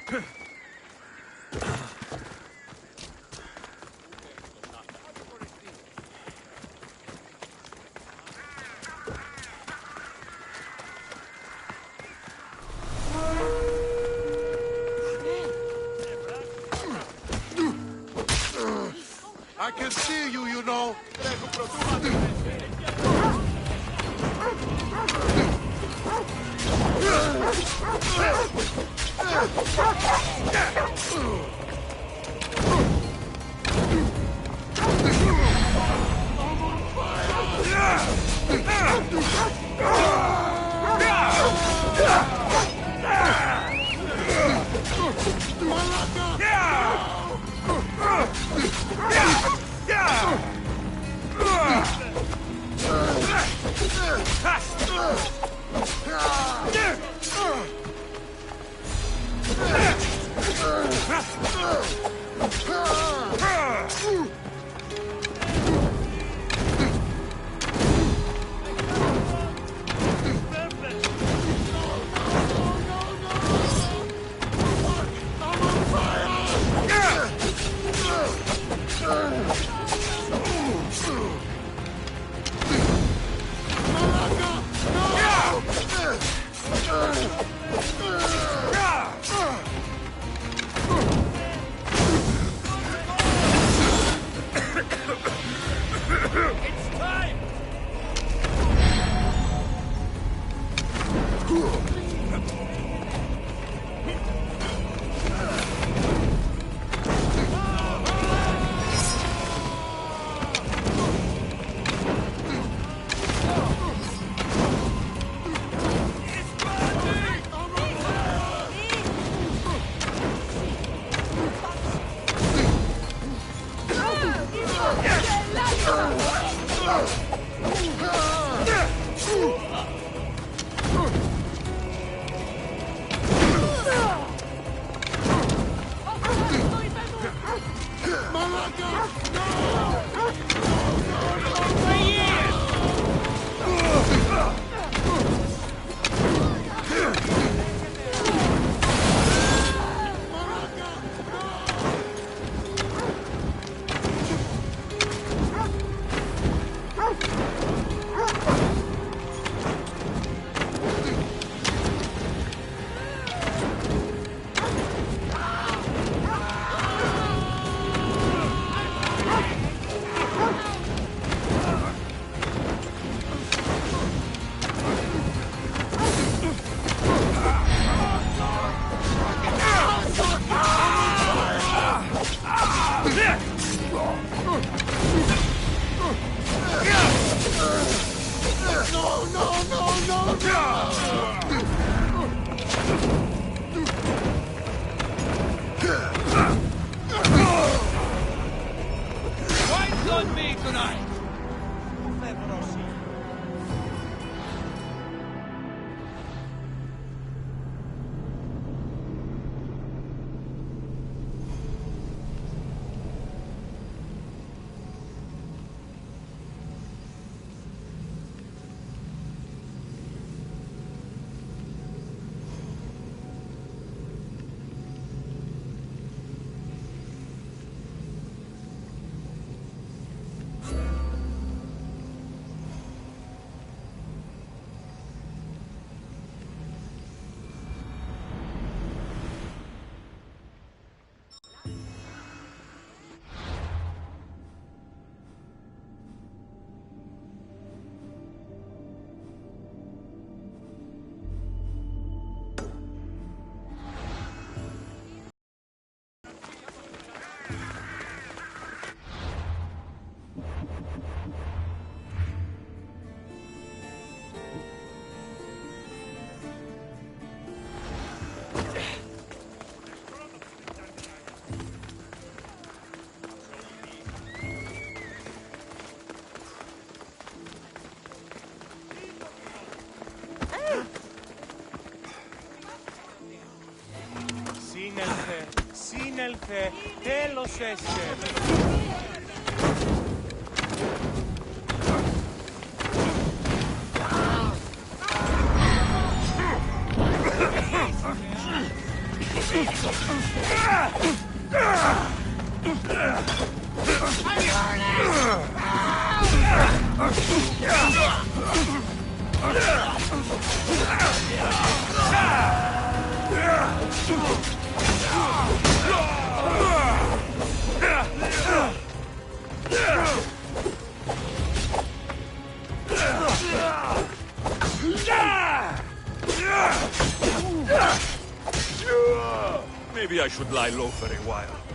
I can see you, you know. Σύνελθε, τέλος έσε. Maybe I should lie low for a while.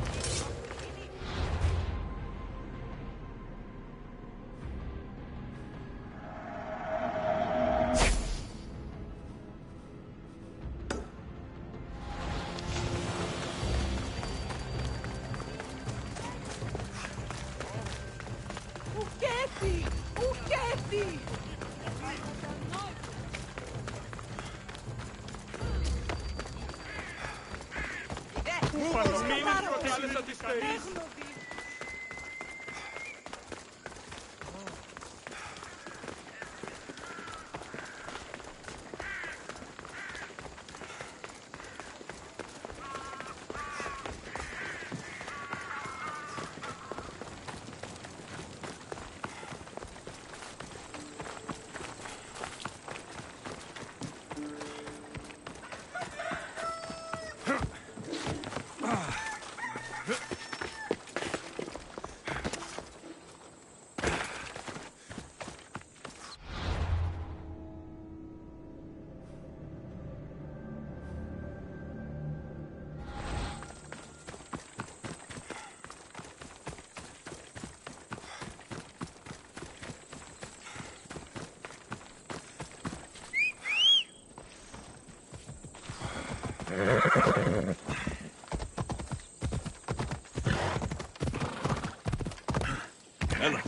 Έλα.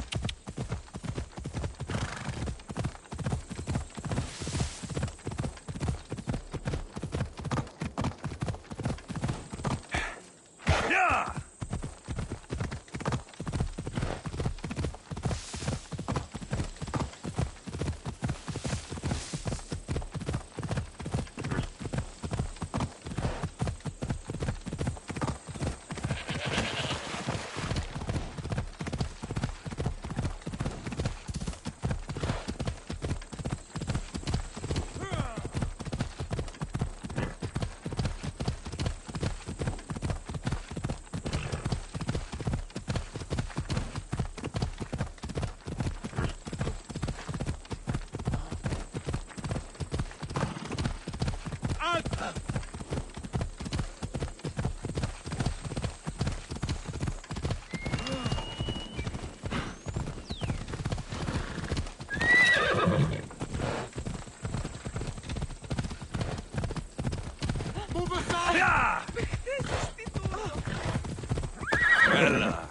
Έλα.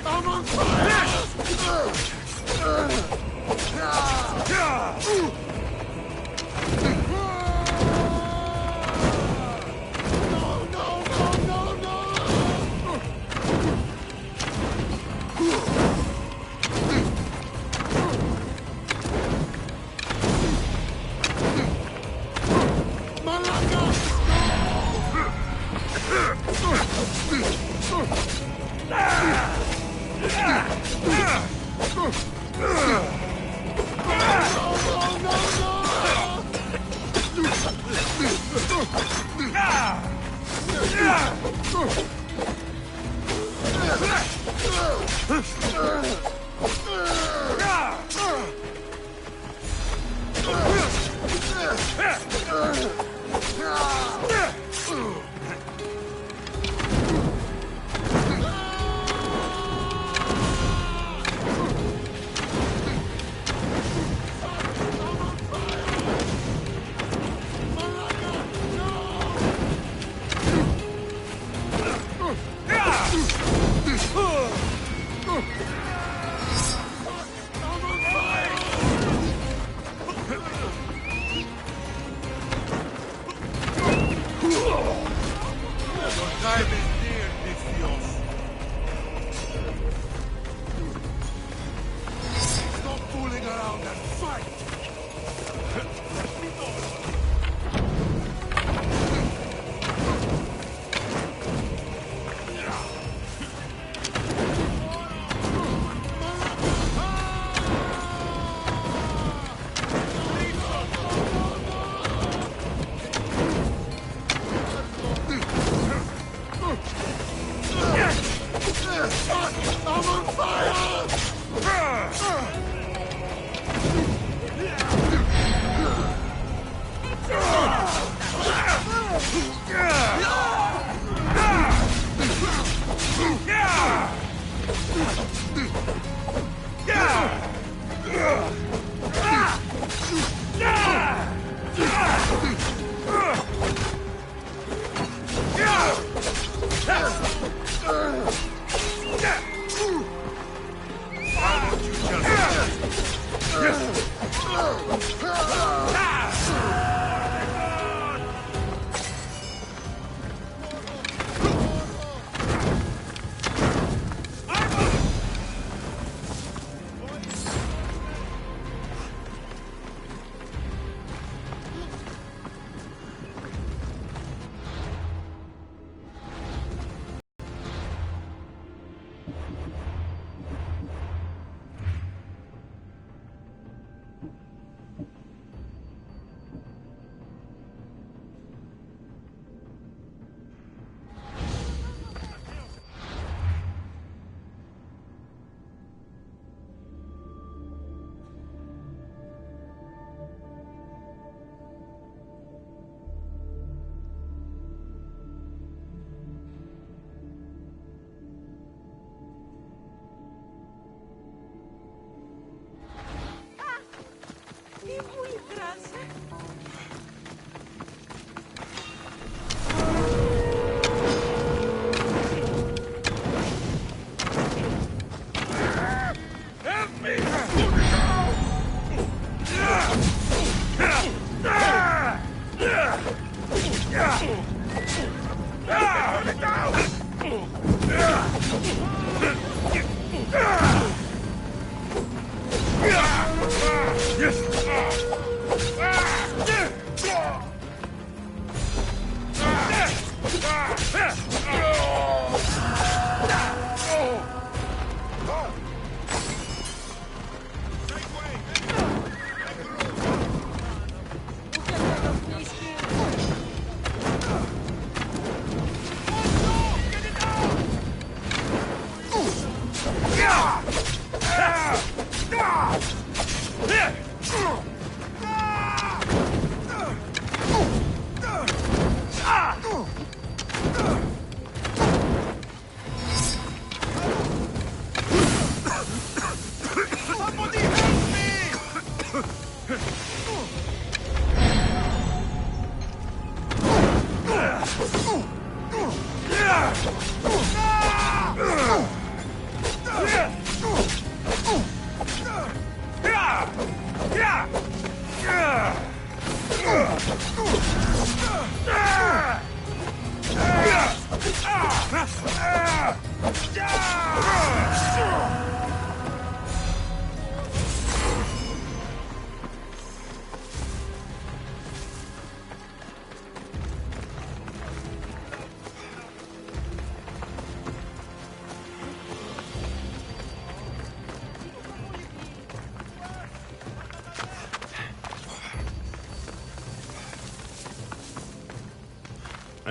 I'm on fire! down and fight! I'm on fire!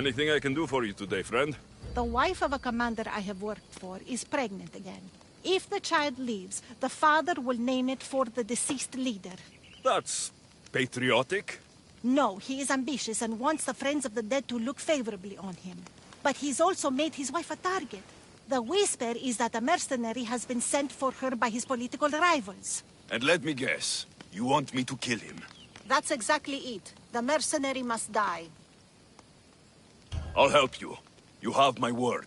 Anything I can do for you today, friend? The wife of a commander I have worked for is pregnant again. If the child leaves, the father will name it for the deceased leader. That's patriotic. No, he is ambitious and wants the friends of the dead to look favorably on him. But he's also made his wife a target. The whisper is that a mercenary has been sent for her by his political rivals. And let me guess, you want me to kill him? That's exactly it. The mercenary must die. I'll help you. You have my word.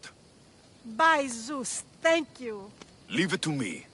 By Zeus, thank you. Leave it to me.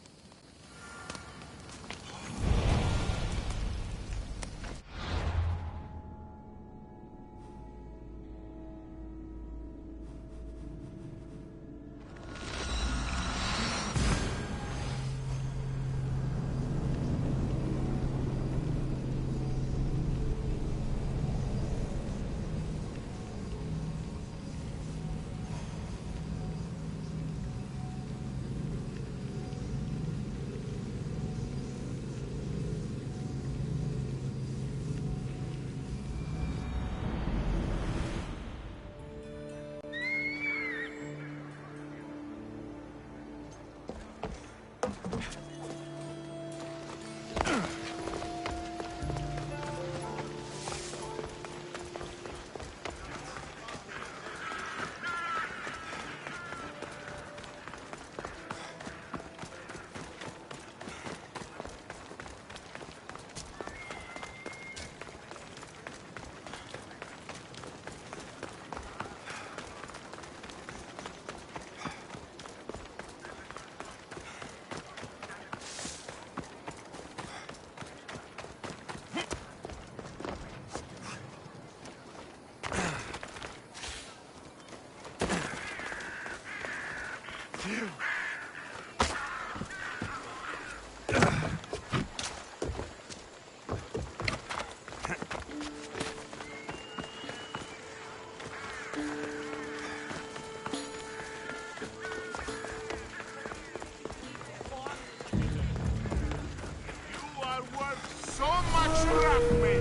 are worth so much rugby.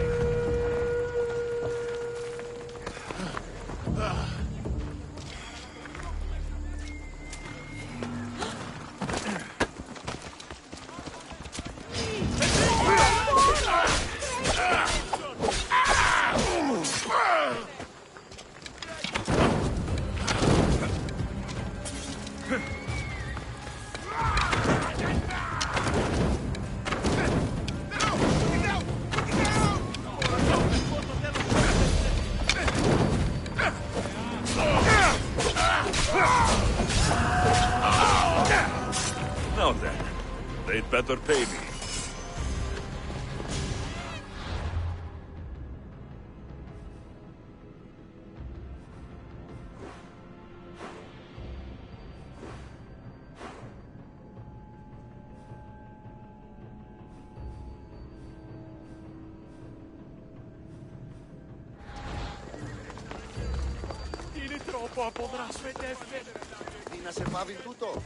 Now then, they'd better pay me. Είναι τρόπο αποδράσμετε. Τι να σε πάβει τούτο.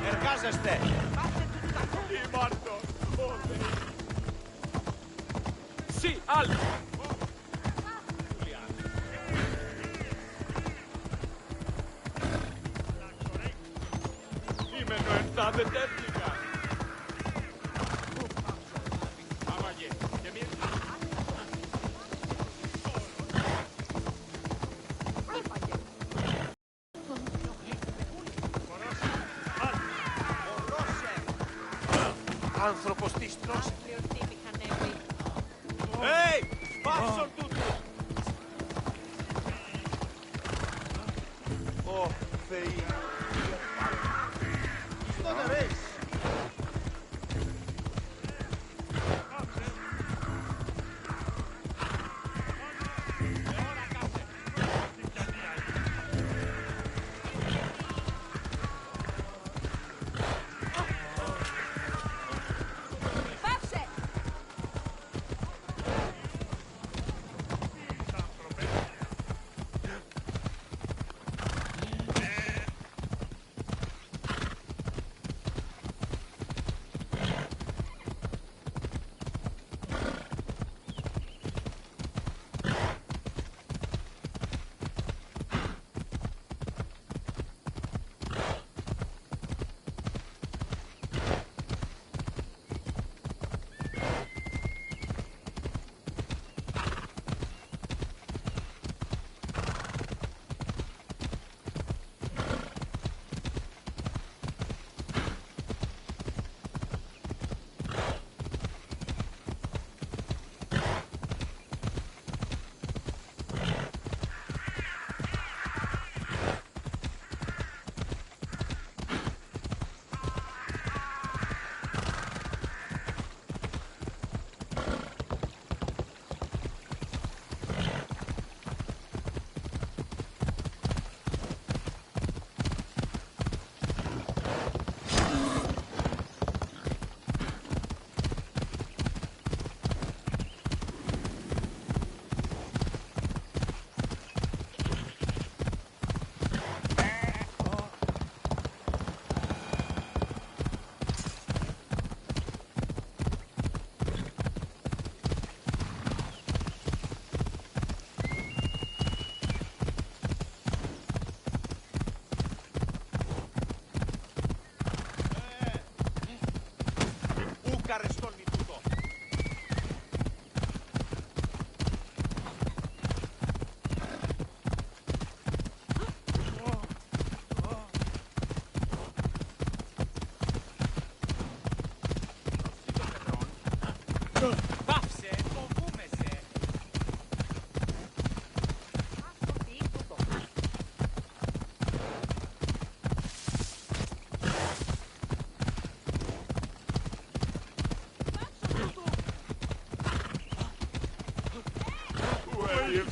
Εργάζεστε. Marto! Sì, Al! Είμαι νοερτάδε τέρτικα! Αμάγε, και μία... Άνθρωπος της τρως. Hey! Πάψον τούτο! Ω, Θεοί! Τότε ρε!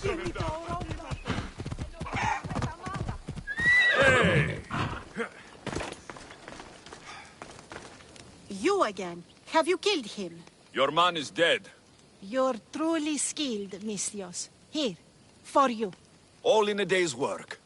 Hey! You again. Have you killed him? Your man is dead. You're truly skilled, Mistios. Here, for you. All in a day's work.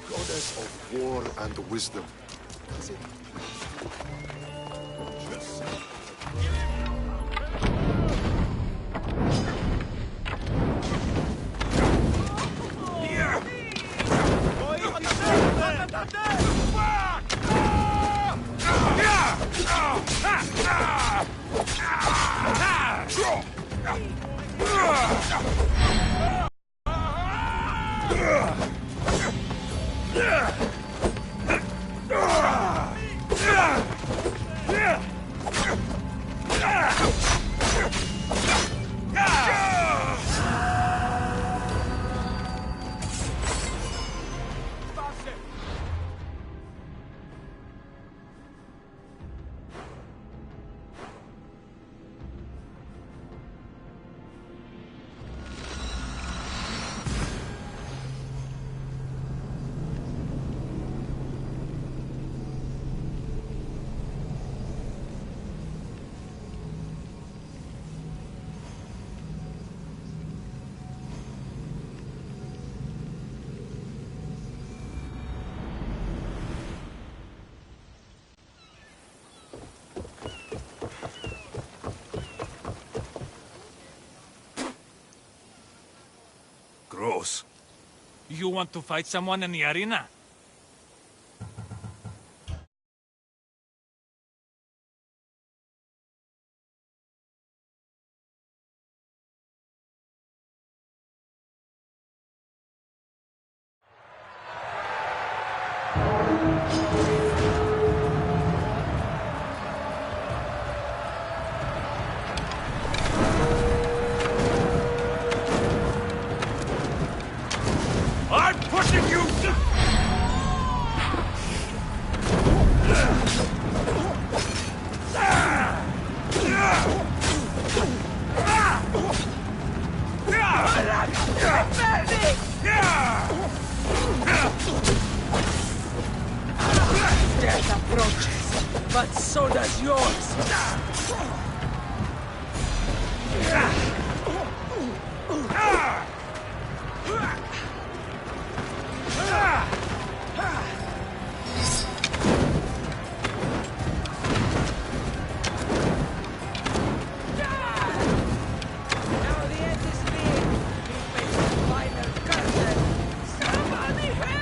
Goddess of war and wisdom. Is it? Gross. You want to fight someone in the arena? I'm pushing you! Death approaches, but so does yours. Now the end is near. We face the final curtain. Somebody help!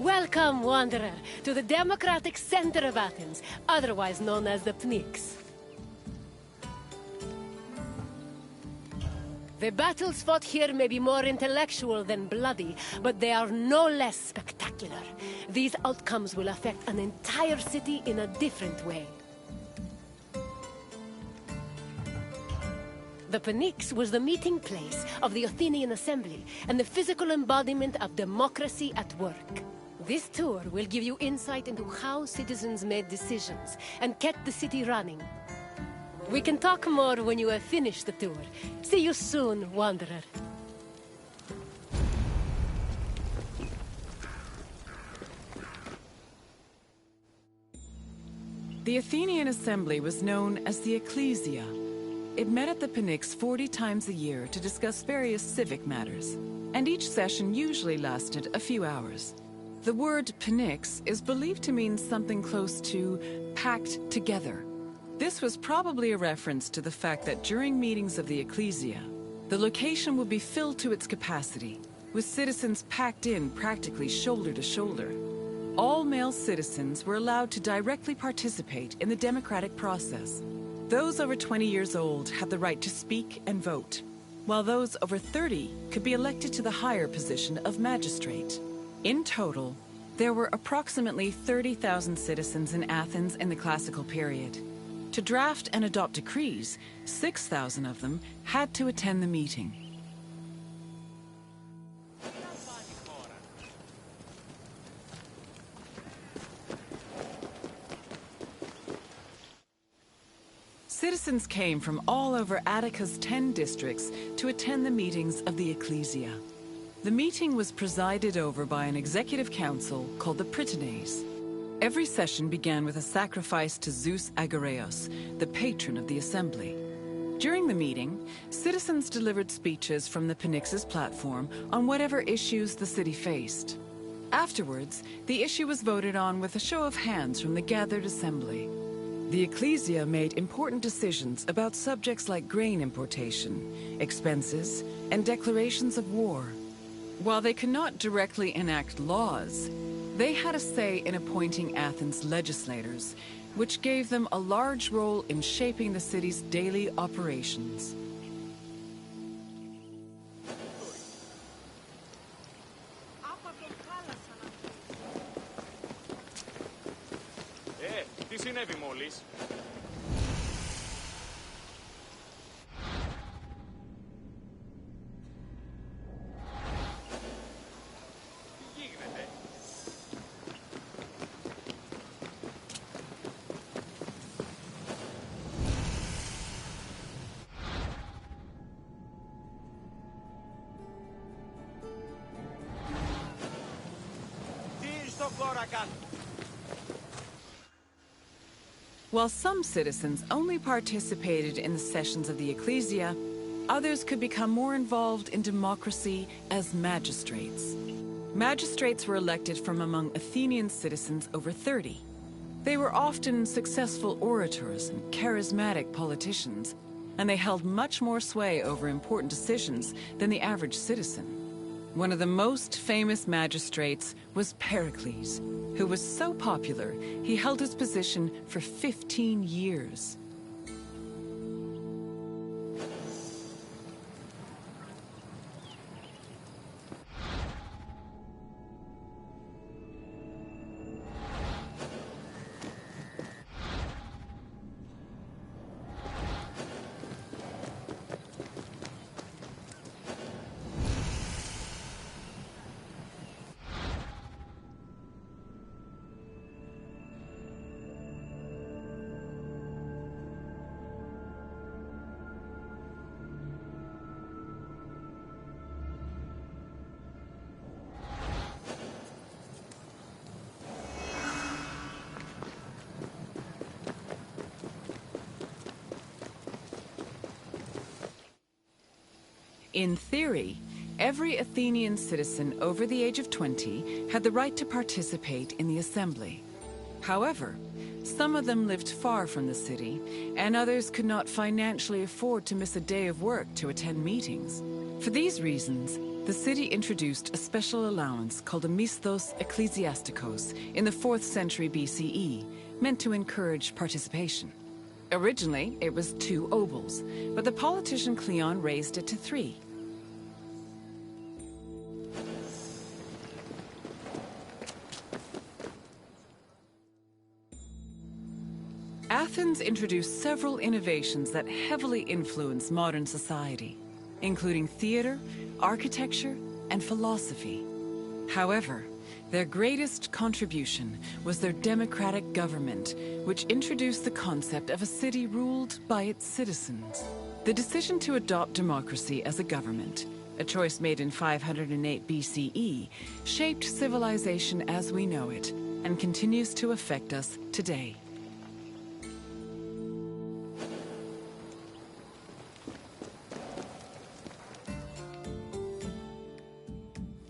Welcome, Wanderer, to the democratic center of Athens, otherwise known as the Pnyx. The battles fought here may be more intellectual than bloody, but they are no less spectacular. These outcomes will affect an entire city in a different way. The Pnyx was the meeting place of the Athenian Assembly and the physical embodiment of democracy at work. This tour will give you insight into how citizens made decisions and kept the city running. We can talk more when you have finished the tour. See you soon, Wanderer. The Athenian Assembly was known as the Ecclesia. It met at the Pnyx 40 times a year to discuss various civic matters, and each session usually lasted a few hours. The word Pnyx is believed to mean something close to packed together. This was probably a reference to the fact that during meetings of the Ecclesia, the location would be filled to its capacity, with citizens packed in practically shoulder to shoulder. All male citizens were allowed to directly participate in the democratic process. Those over 20 years old had the right to speak and vote, while those over 30 could be elected to the higher position of magistrate. In total, there were approximately 30,000 citizens in Athens in the classical period. To draft and adopt decrees, 6,000 of them had to attend the meeting. Citizens came from all over Attica's 10 districts to attend the meetings of the Ecclesia. The meeting was presided over by an executive council called the Prytanes. Every session began with a sacrifice to Zeus Agoreos, the patron of the assembly. During the meeting, citizens delivered speeches from the Pnyx's platform on whatever issues the city faced. Afterwards, the issue was voted on with a show of hands from the gathered assembly. The Ecclesia made important decisions about subjects like grain importation, expenses, and declarations of war. While they could not directly enact laws, they had a say in appointing Athens' legislators, which gave them a large role in shaping the city's daily operations. Τι συνέβη μόλις? Τι γίνεται? Τι στο χώρα κάτω. While some citizens only participated in the sessions of the Ecclesia, others could become more involved in democracy as magistrates. Magistrates were elected from among Athenian citizens over 30. They were often successful orators and charismatic politicians, and they held much more sway over important decisions than the average citizen. One of the most famous magistrates was Pericles, who was so popular, he held his position for 15 years. In theory, every Athenian citizen over the age of 20 had the right to participate in the assembly. However, some of them lived far from the city, and others could not financially afford to miss a day of work to attend meetings. For these reasons, the city introduced a special allowance called a misthos ecclesiasticos in the 4th century BCE, meant to encourage participation. Originally, it was 2 obols, but the politician Cleon raised it to 3. Athens introduced several innovations that heavily influenced modern society, including theater, architecture, and philosophy. However, their greatest contribution was their democratic government, which introduced the concept of a city ruled by its citizens. The decision to adopt democracy as a government, a choice made in 508 BCE, shaped civilization as we know it, and continues to affect us today.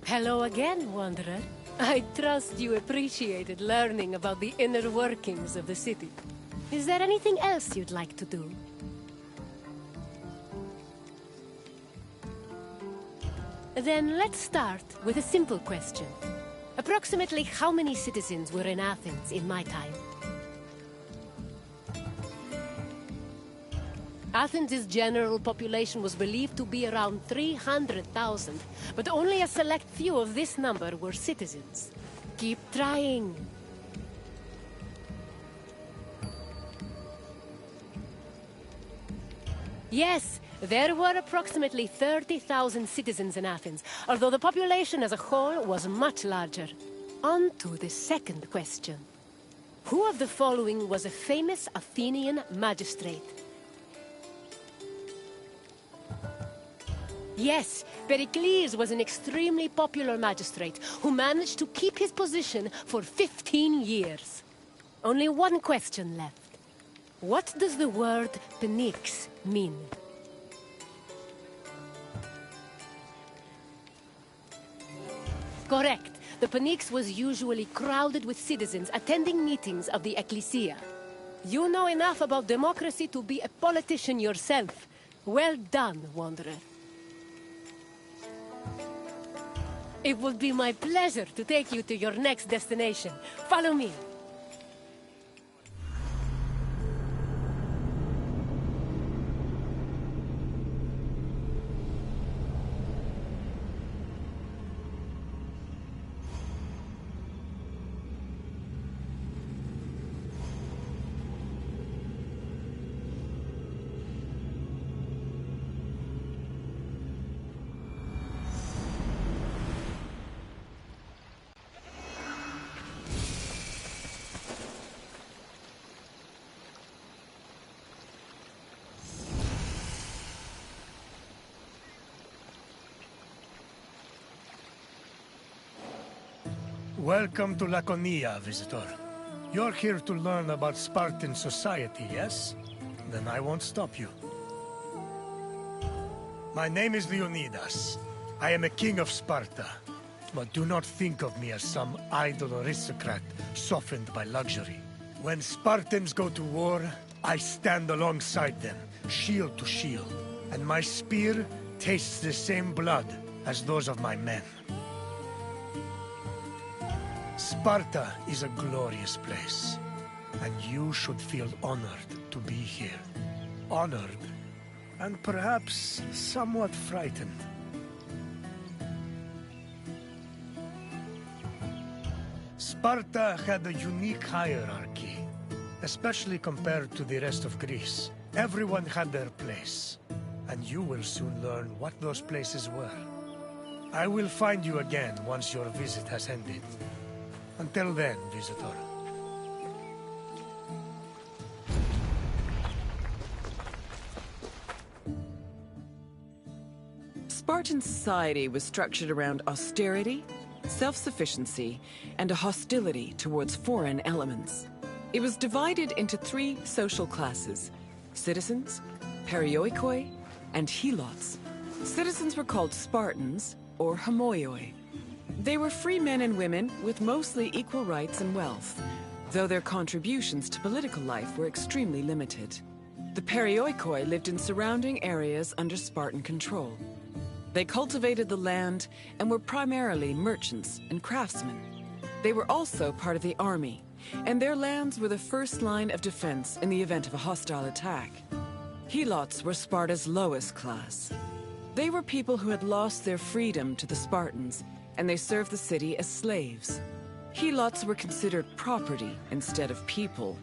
Hello again, Wanderer. I trust you appreciated learning about the inner workings of the city. Is there anything else you'd like to do? Then let's start with a simple question. Approximately how many citizens were in Athens in my time? Athens' general population was believed to be around 300,000, but only a select few of this number were citizens. Keep trying. Yes, there were approximately 30,000 citizens in Athens, although the population as a whole was much larger. On to the second question. Who of the following was a famous Athenian magistrate? Yes, Pericles was an extremely popular magistrate who managed to keep his position for 15 years. Only one question left. What does the word Pnyx mean? Correct. The Pnyx was usually crowded with citizens attending meetings of the Ecclesia. You know enough about democracy to be a politician yourself. Well done, Wanderer. It would be my pleasure to take you to your next destination. Follow me. Welcome to Laconia, visitor. You're here to learn about Spartan society, yes? Then I won't stop you. My name is Leonidas. I am a king of Sparta. But do not think of me as some idle aristocrat softened by luxury. When Spartans go to war, I stand alongside them, shield to shield. And my spear tastes the same blood as those of my men. Sparta is a glorious place, and you should feel honored to be here. Honored, and perhaps somewhat frightened. Sparta had a unique hierarchy, especially compared to the rest of Greece. Everyone had their place, and you will soon learn what those places were. I will find you again once your visit has ended. Until then, visitor. Spartan society was structured around austerity, self-sufficiency, and a hostility towards foreign elements. It was divided into 3 social classes: citizens, perioikoi, and helots. Citizens were called Spartans, or homoioi. They were free men and women with mostly equal rights and wealth, though their contributions to political life were extremely limited. The perioikoi lived in surrounding areas under Spartan control. They cultivated the land and were primarily merchants and craftsmen. They were also part of the army, and their lands were the first line of defense in the event of a hostile attack. Helots were Sparta's lowest class. They were people who had lost their freedom to the Spartans, and they served the city as slaves. Helots were considered property instead of people.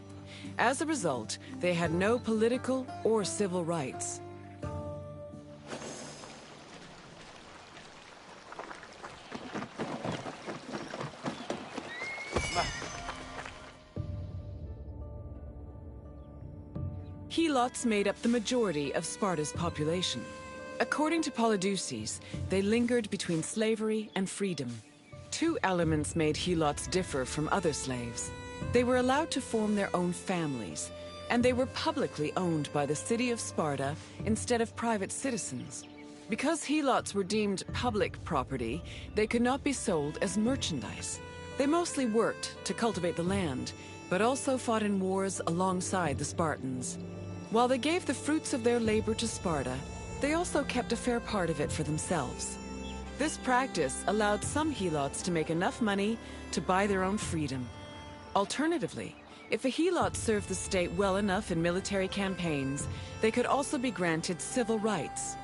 As a result, they had no political or civil rights. Helots made up the majority of Sparta's population. According to Polydeuces, they lingered between slavery and freedom. Two elements made Helots differ from other slaves. They were allowed to form their own families, and they were publicly owned by the city of Sparta instead of private citizens. Because Helots were deemed public property, they could not be sold as merchandise. They mostly worked to cultivate the land, but also fought in wars alongside the Spartans. While they gave the fruits of their labor to Sparta, they also kept a fair part of it for themselves. This practice allowed some Helots to make enough money to buy their own freedom. Alternatively, if a Helot served the state well enough in military campaigns, they could also be granted civil rights.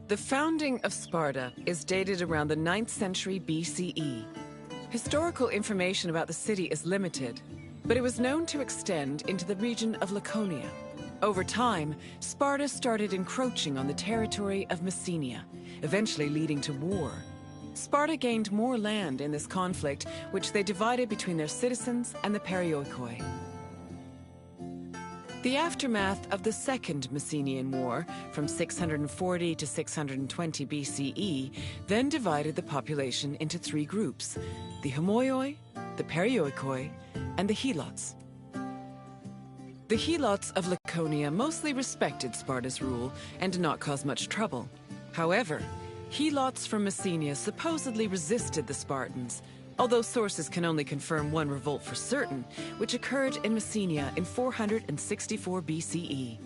The founding of Sparta is dated around the 9th century BCE. Historical information about the city is limited, but it was known to extend into the region of Laconia. Over time, Sparta started encroaching on the territory of Messenia, eventually leading to war. Sparta gained more land in this conflict, which they divided between their citizens and the Perioikoi. The aftermath of the Second Messenian War, from 640 to 620 BCE, then divided the population into three groups: the Homoioi, the Perioikoi, and the Helots. The Helots of Laconia mostly respected Sparta's rule and did not cause much trouble. However, Helots from Messenia supposedly resisted the Spartans, although sources can only confirm one revolt for certain, which occurred in Messenia in 464 BCE.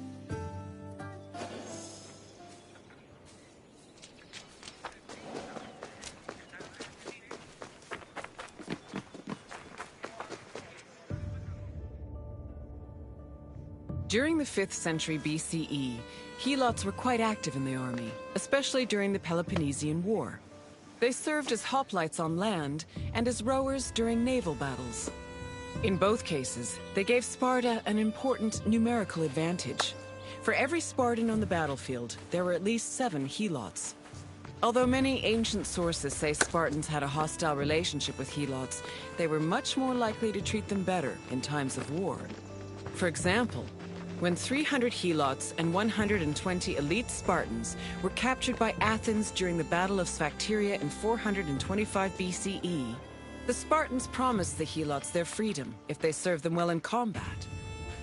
During the 5th century BCE, Helots were quite active in the army, especially during the Peloponnesian War. They served as hoplites on land and as rowers during naval battles. In both cases, they gave Sparta an important numerical advantage. For every Spartan on the battlefield, there were at least 7 Helots. Although many ancient sources say Spartans had a hostile relationship with Helots, they were much more likely to treat them better in times of war. For example, when 300 Helots and 120 elite Spartans were captured by Athens during the Battle of Sphacteria in 425 BCE, the Spartans promised the Helots their freedom if they served them well in combat.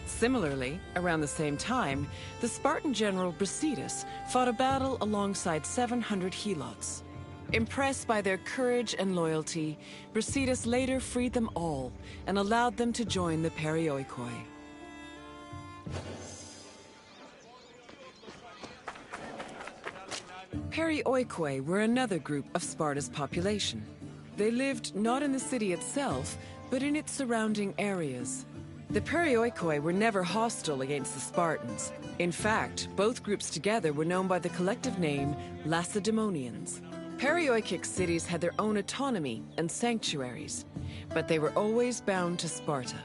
Similarly, around the same time, the Spartan general Brasidas fought a battle alongside 700 Helots. Impressed by their courage and loyalty, Brasidas later freed them all and allowed them to join the Perioikoi. Perioikoi were another group of Sparta's population. They lived not in the city itself, but in its surrounding areas. The Perioikoi were never hostile against the Spartans. In fact, both groups together were known by the collective name Lacedaemonians. Perioikic cities had their own autonomy and sanctuaries, but they were always bound to Sparta.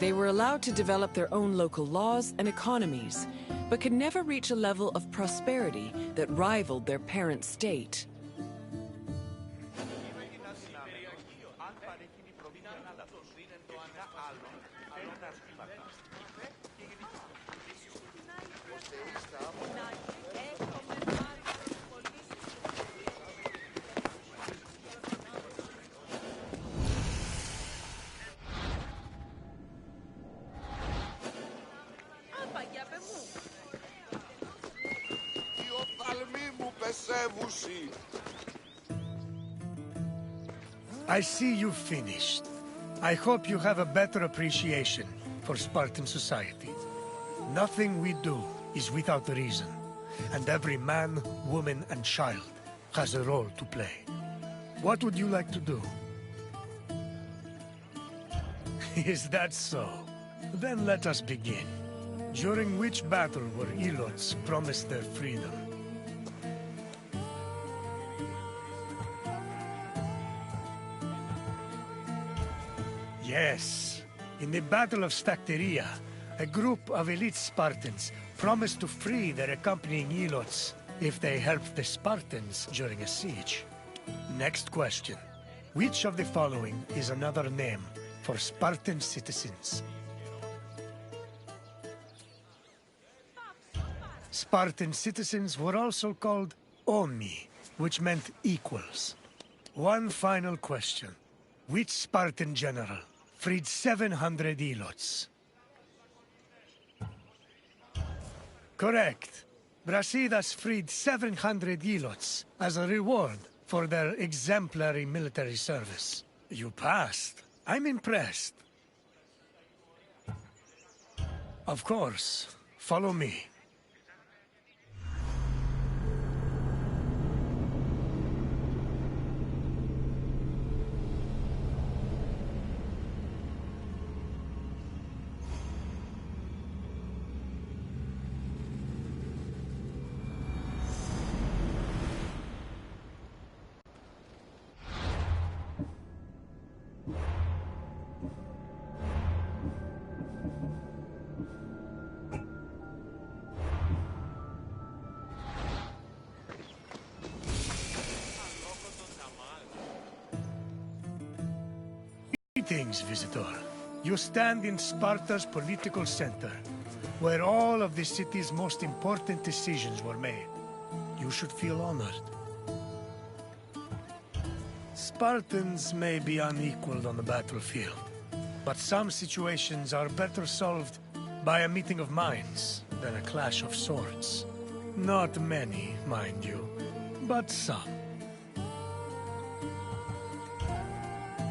They were allowed to develop their own local laws and economies, but could never reach a level of prosperity that rivaled their parent state. I see you've finished. I hope you have a better appreciation for Spartan society. Nothing we do is without reason, and every man, woman, and child has a role to play. What would you like to do? Is that so? Then let us begin. During which battle were Elots promised their freedom? Yes. In the Battle of Stacteria, a group of elite Spartans promised to free their accompanying Elots if they helped the Spartans during a siege. Next question. Which of the following is another name for Spartan citizens? Spartan citizens were also called Omi, which meant equals. One final question. Which Spartan general freed 700 Elots? Correct. Brasidas freed 700 Elots as a reward for their exemplary military service. You passed. I'm impressed. Of course. Follow me. Greetings, visitor. You stand in Sparta's political center, where all of the city's most important decisions were made. You should feel honored. Spartans may be unequaled on the battlefield, but some situations are better solved by a meeting of minds than a clash of swords. Not many, mind you, but some.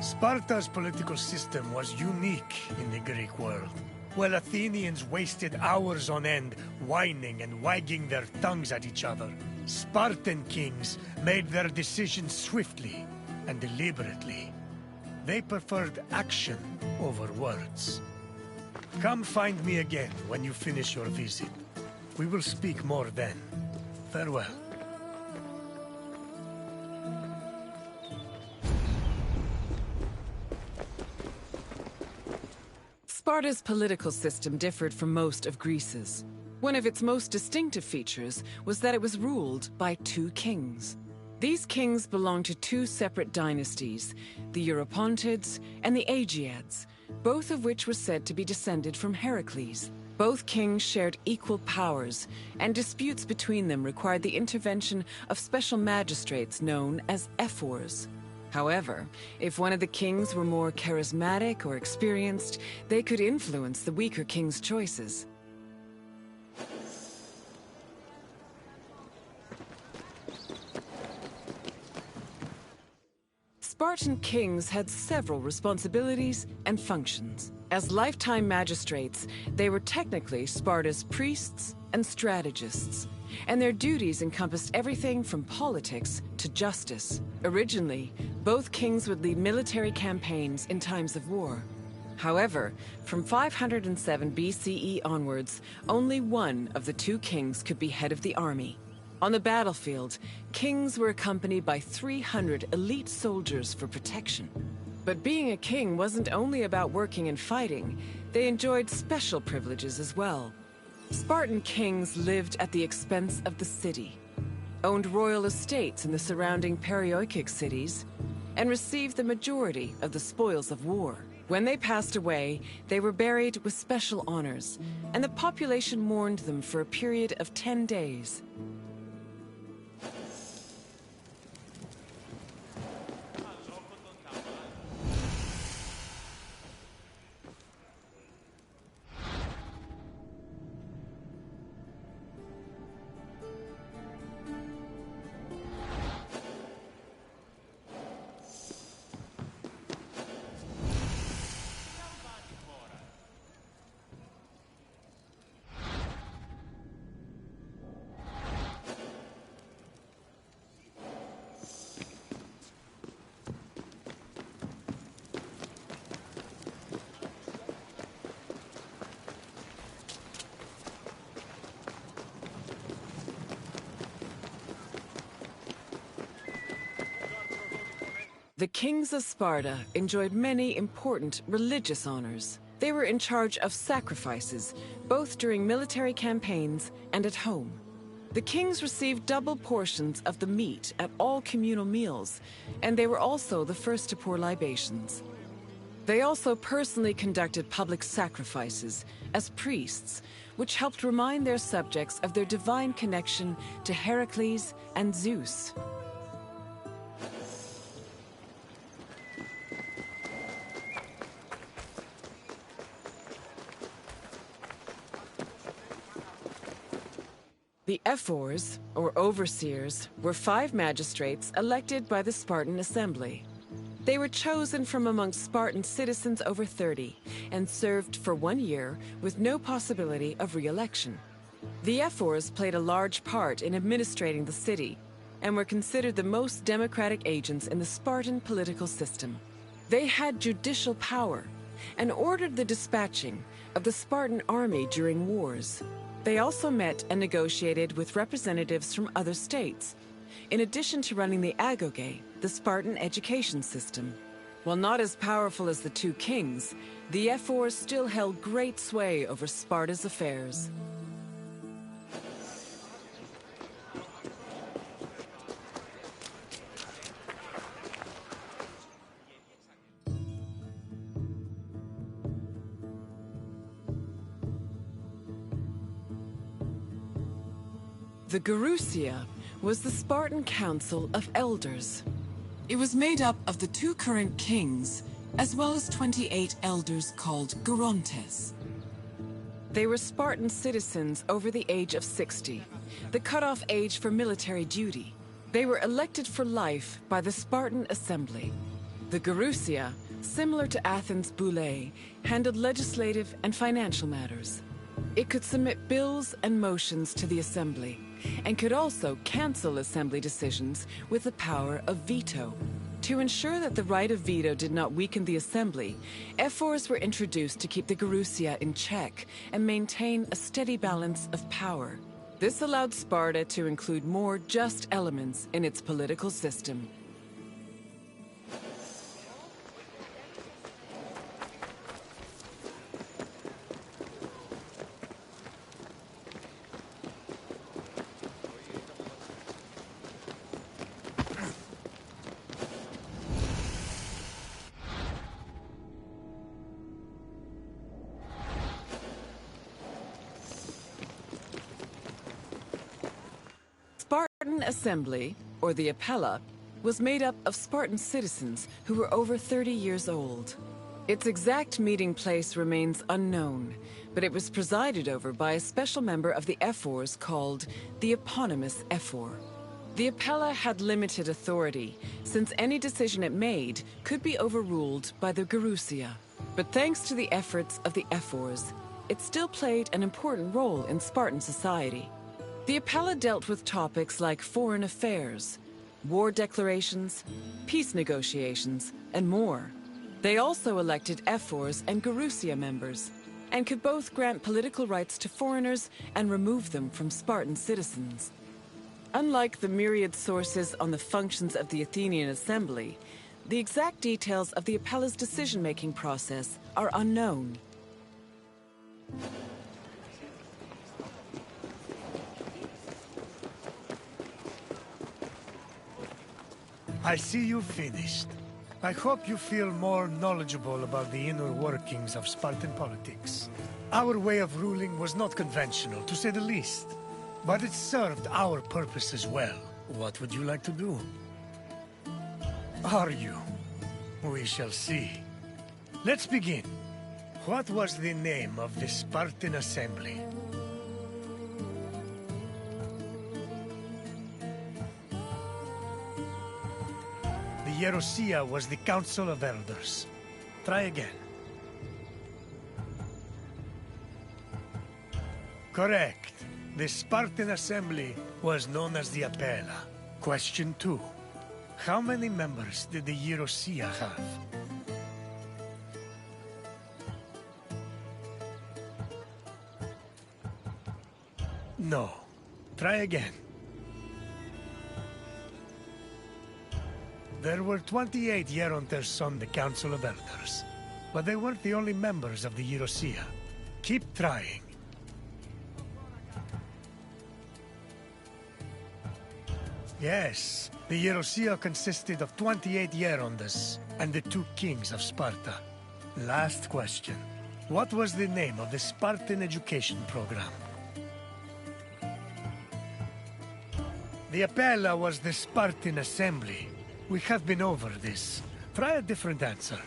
Sparta's political system was unique in the Greek world. While Athenians wasted hours on end whining and wagging their tongues at each other, Spartan kings made their decisions swiftly and deliberately. They preferred action over words. Come find me again when you finish your visit. We will speak more then. Farewell. Sparta's political system differed from most of Greece's. One of its most distinctive features was that it was ruled by two kings. These kings belonged to two separate dynasties, the Eurypontids and the Aegeads, both of which were said to be descended from Heracles. Both kings shared equal powers, and disputes between them required the intervention of special magistrates known as ephors. However, if one of the kings were more charismatic or experienced, they could influence the weaker king's choices. Spartan kings had several responsibilities and functions. As lifetime magistrates, they were technically Sparta's priests and strategists, and their duties encompassed everything from politics to justice. Originally, both kings would lead military campaigns in times of war. However, from 507 BCE onwards, only one of the two kings could be head of the army. On the battlefield, kings were accompanied by 300 elite soldiers for protection. But being a king wasn't only about working and fighting. They enjoyed special privileges as well. Spartan kings lived at the expense of the city, owned royal estates in the surrounding Perioikic cities, and received the majority of the spoils of war. When they passed away, they were buried with special honors, and the population mourned them for a period of 10 days. The kings of Sparta enjoyed many important religious honors. They were in charge of sacrifices, both during military campaigns and at home. The kings received double portions of the meat at all communal meals, and they were also the first to pour libations. They also personally conducted public sacrifices as priests, which helped remind their subjects of their divine connection to Heracles and Zeus. The ephors, or overseers, were 5 magistrates elected by the Spartan assembly. They were chosen from amongst Spartan citizens over 30 and served for 1 year with no possibility of re-election. The ephors played a large part in administrating the city and were considered the most democratic agents in the Spartan political system. They had judicial power and ordered the dispatching of the Spartan army during wars. They also met and negotiated with representatives from other states, in addition to running the agoge, the Spartan education system. While not as powerful as the 2 kings, the ephors still held great sway over Sparta's affairs. The Gerousia was the Spartan Council of Elders. It was made up of the 2 current kings, as well as 28 elders called Gerontes. They were Spartan citizens over the age of 60, the cutoff age for military duty. They were elected for life by the Spartan Assembly. The Gerousia, similar to Athens' Boulé, handled legislative and financial matters. It could submit bills and motions to the Assembly, and could also cancel Assembly decisions with the power of veto. To ensure that the right of veto did not weaken the Assembly, ephors were introduced to keep the Gerousia in check and maintain a steady balance of power. This allowed Sparta to include more just elements in its political system. Spartan Assembly, or the Apella, was made up of Spartan citizens who were over 30 years old. Its exact meeting place remains unknown, but it was presided over by a special member of the ephors called the eponymous ephor. The Apella had limited authority, since any decision it made could be overruled by the Gerousia. But thanks to the efforts of the ephors, it still played an important role in Spartan society. The Apella dealt with topics like foreign affairs, war declarations, peace negotiations, and more. They also elected ephors and Gerousia members, and could both grant political rights to foreigners and remove them from Spartan citizens. Unlike the myriad sources on the functions of the Athenian Assembly, the exact details of the Apella's decision-making process are unknown. I see you finished. I hope you feel more knowledgeable about the inner workings of Spartan politics. Our way of ruling was not conventional, to say the least. But it served our purpose as well. What would you like to do? Are you? We shall see. Let's begin. What was the name of the Spartan assembly? The Yerosia was the Council of Elders. Try again. Correct. The Spartan assembly was known as the Apella. Question 2. How many members did the Yerosia have? No. Try again. There were 28 Yeronters on the Council of Elders, but they weren't the only members of the Yerosia. Keep trying. Yes, the Yerosia consisted of 28 Yerondas and the 2 kings of Sparta. Last question. What was the name of the Spartan education program? The Apella was the Spartan assembly. We have been over this. Try a different answer.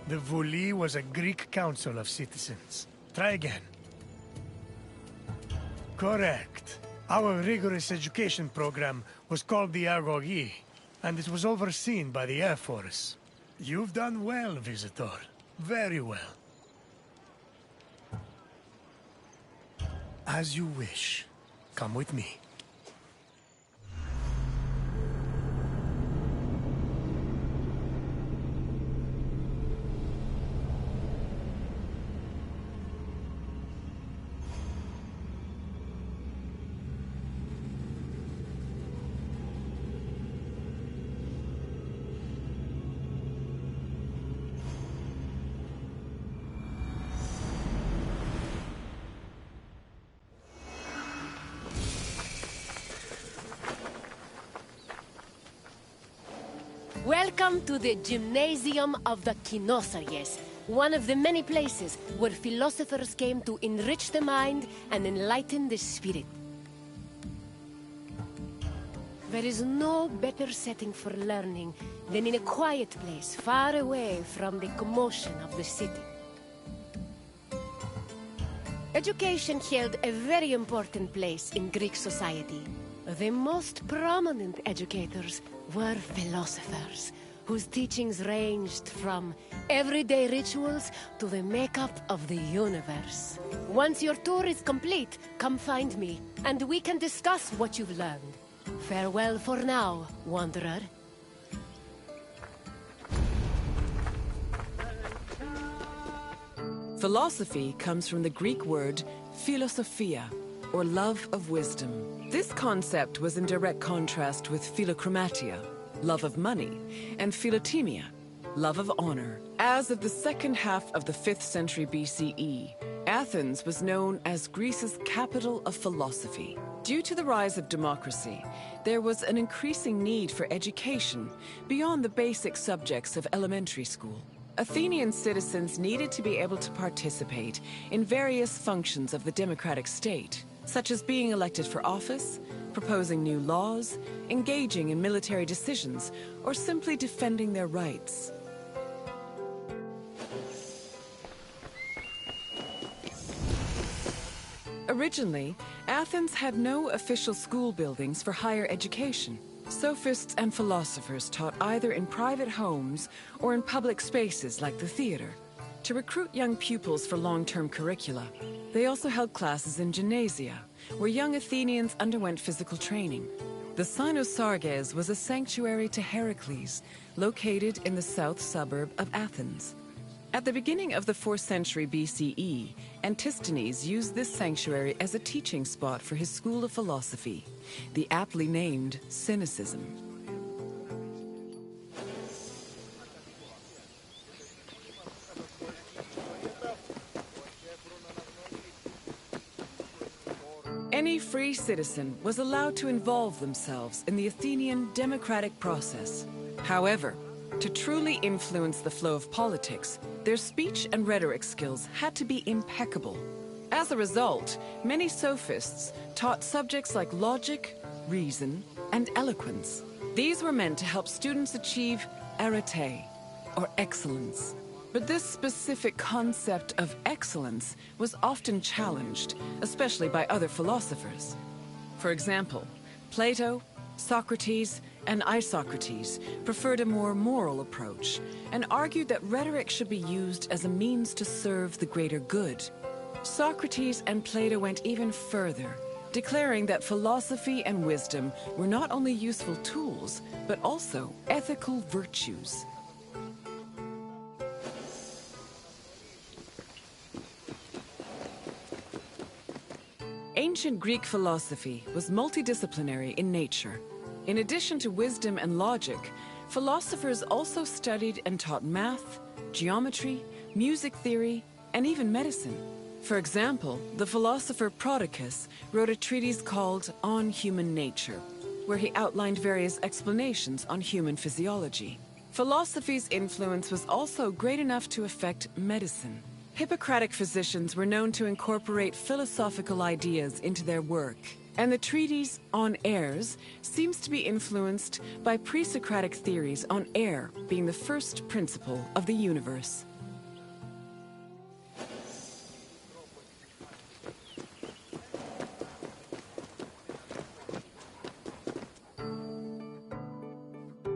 The Vouli was a Greek council of citizens. Try again. Correct. Our rigorous education program was called the Agogi, and it was overseen by the Air Force. You've done well, Visitor. Very well. As you wish. Come with me. Welcome to the Gymnasium of the Kinosaries, one of the many places where philosophers came to enrich the mind and enlighten the spirit. There is no better setting for learning than in a quiet place far away from the commotion of the city. Education held a very important place in Greek society. The most prominent educators were philosophers, whose teachings ranged from everyday rituals to the makeup of the universe. Once your tour is complete, come find me, and we can discuss what you've learned. Farewell for now, wanderer. Philosophy comes from the Greek word philosophia, or love of wisdom. This concept was in direct contrast with philochromatia, love of money, and philotimia, love of honor. As of the second half of the 5th century BCE, Athens was known as Greece's capital of philosophy. Due to the rise of democracy, there was an increasing need for education beyond the basic subjects of elementary school. Athenian citizens needed to be able to participate in various functions of the democratic state, such as being elected for office, proposing new laws, engaging in military decisions, or simply defending their rights. Originally, Athens had no official school buildings for higher education. Sophists and philosophers taught either in private homes or in public spaces like the theater. To recruit young pupils for long-term curricula, they also held classes in gymnasia, where young Athenians underwent physical training. The Cynosarges was a sanctuary to Heracles, located in the south suburb of Athens. At the beginning of the 4th century BCE, Antisthenes used this sanctuary as a teaching spot for his school of philosophy, the aptly named Cynicism. Any free citizen was allowed to involve themselves in the Athenian democratic process. However, to truly influence the flow of politics, their speech and rhetoric skills had to be impeccable. As a result, many sophists taught subjects like logic, reason, and eloquence. These were meant to help students achieve arete, or excellence. But this specific concept of excellence was often challenged, especially by other philosophers. For example, Plato, Socrates, and Isocrates preferred a more moral approach and argued that rhetoric should be used as a means to serve the greater good. Socrates and Plato went even further, declaring that philosophy and wisdom were not only useful tools, but also ethical virtues. Ancient Greek philosophy was multidisciplinary in nature. In addition to wisdom and logic, philosophers also studied and taught math, geometry, music theory, and even medicine. For example, the philosopher Prodicus wrote a treatise called On Human Nature, where he outlined various explanations on human physiology. Philosophy's influence was also great enough to affect medicine. Hippocratic physicians were known to incorporate philosophical ideas into their work, and the treatise On Airs seems to be influenced by pre-Socratic theories on air being the first principle of the universe.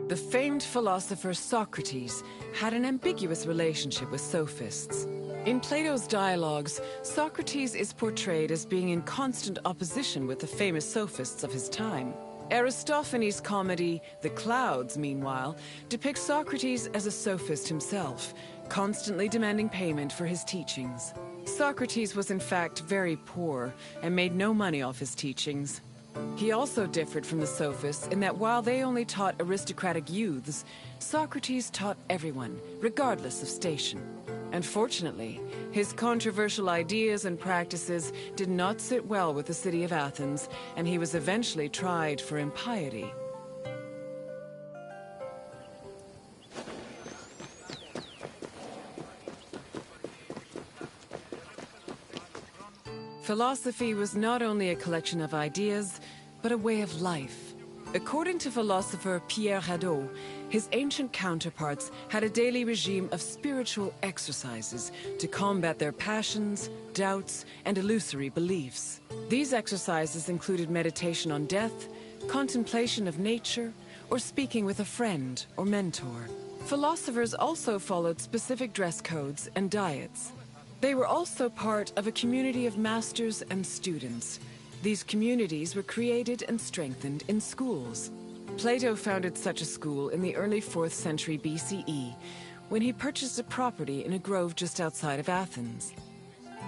The famed philosopher Socrates had an ambiguous relationship with sophists. In Plato's dialogues, Socrates is portrayed as being in constant opposition with the famous sophists of his time. Aristophanes' comedy, The Clouds, meanwhile, depicts Socrates as a sophist himself, constantly demanding payment for his teachings. Socrates was in fact very poor and made no money off his teachings. He also differed from the sophists in that while they only taught aristocratic youths, Socrates taught everyone, regardless of station. Unfortunately, his controversial ideas and practices did not sit well with the city of Athens, and he was eventually tried for impiety. Philosophy was not only a collection of ideas, but a way of life. According to philosopher Pierre Hadot, his ancient counterparts had a daily regime of spiritual exercises to combat their passions, doubts, and illusory beliefs. These exercises included meditation on death, contemplation of nature, or speaking with a friend or mentor. Philosophers also followed specific dress codes and diets. They were also part of a community of masters and students. These communities were created and strengthened in schools. Plato founded such a school in the early 4th century BCE, when he purchased a property in a grove just outside of Athens.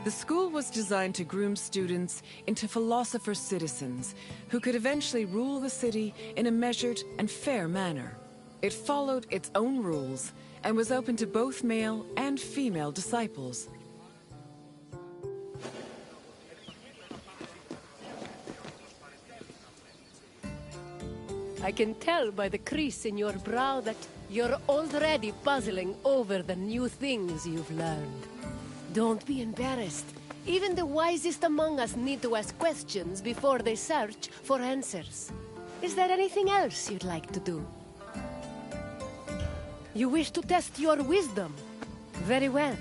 The school was designed to groom students into philosopher citizens who could eventually rule the city in a measured and fair manner. It followed its own rules and was open to both male and female disciples. I can tell by the crease in your brow that you're already puzzling over the new things you've learned. Don't be embarrassed. Even the wisest among us need to ask questions before they search for answers. Is there anything else you'd like to do? You wish to test your wisdom? Very well.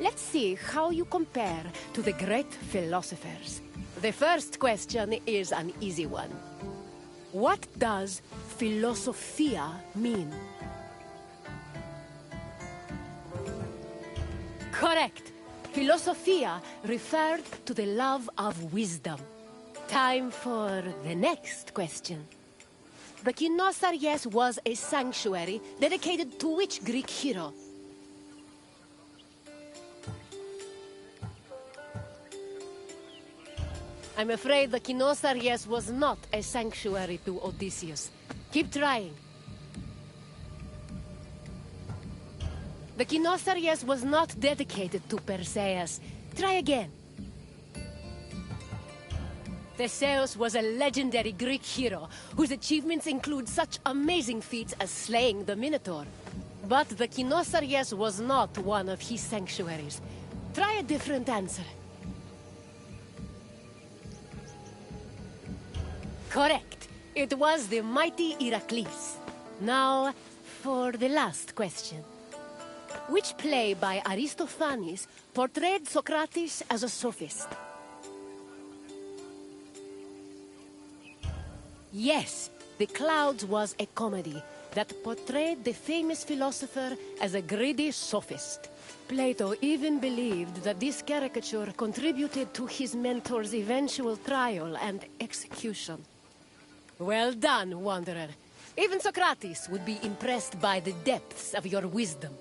Let's see how you compare to the great philosophers. The first question is an easy one. What does philosophia mean? Correct. Philosophia referred to the love of wisdom. Time for the next question. The Kynosarjes was a sanctuary dedicated to which Greek hero? I'm afraid the Kynosarjes was not a sanctuary to Odysseus. Keep trying. The Kynosarjes was not dedicated to Perseus. Try again. Theseus was a legendary Greek hero whose achievements include such amazing feats as slaying the Minotaur. But the Kinosaries was not one of his sanctuaries. Try a different answer. Correct. It was the mighty Heracles. Now, for the last question. Which play by Aristophanes portrayed Socrates as a sophist? Yes, The Clouds was a comedy that portrayed the famous philosopher as a greedy sophist. Plato even believed that this caricature contributed to his mentor's eventual trial and execution. Well done, Wanderer. Even Socrates would be impressed by the depths of your wisdom.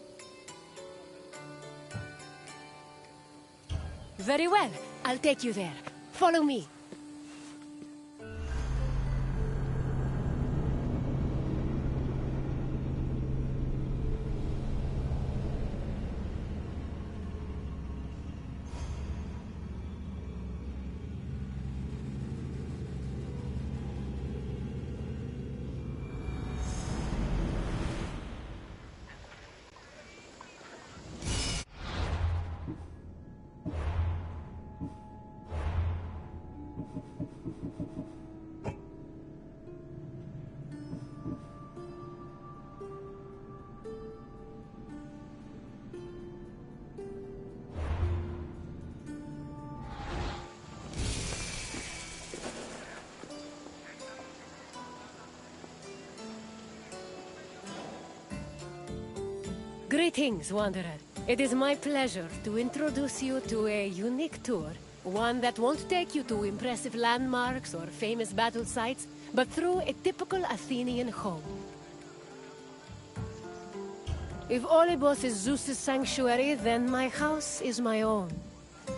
Very well, I'll take you there. Follow me. Greetings, Wanderer. It is my pleasure to introduce you to a unique tour. One that won't take you to impressive landmarks or famous battle sites, but through a typical Athenian home. If Olympus is Zeus's sanctuary, then my house is my own.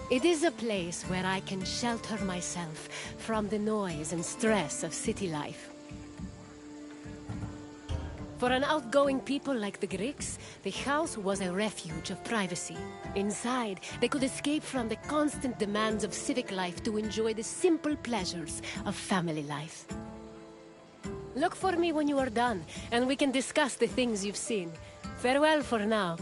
It is a place where I can shelter myself from the noise and stress of city life. For an outgoing people like the Greeks, the house was a refuge of privacy. Inside, they could escape from the constant demands of civic life to enjoy the simple pleasures of family life. Look for me when you are done, and we can discuss the things you've seen. Farewell for now.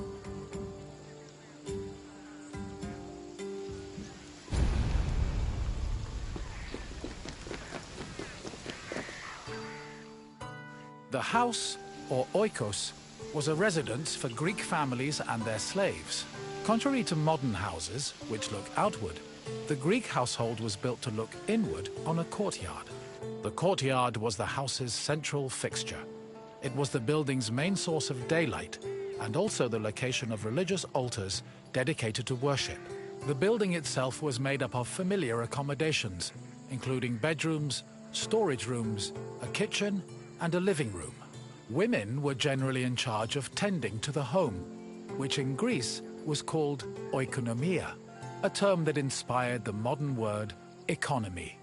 The house, or oikos, was a residence for Greek families and their slaves. Contrary to modern houses, which look outward, the Greek household was built to look inward on a courtyard. The courtyard was the house's central fixture. It was the building's main source of daylight, and also the location of religious altars dedicated to worship. The building itself was made up of familiar accommodations, including bedrooms, storage rooms, a kitchen, and a living room. Women were generally in charge of tending to the home, which in Greece was called oikonomia, a term that inspired the modern word economy.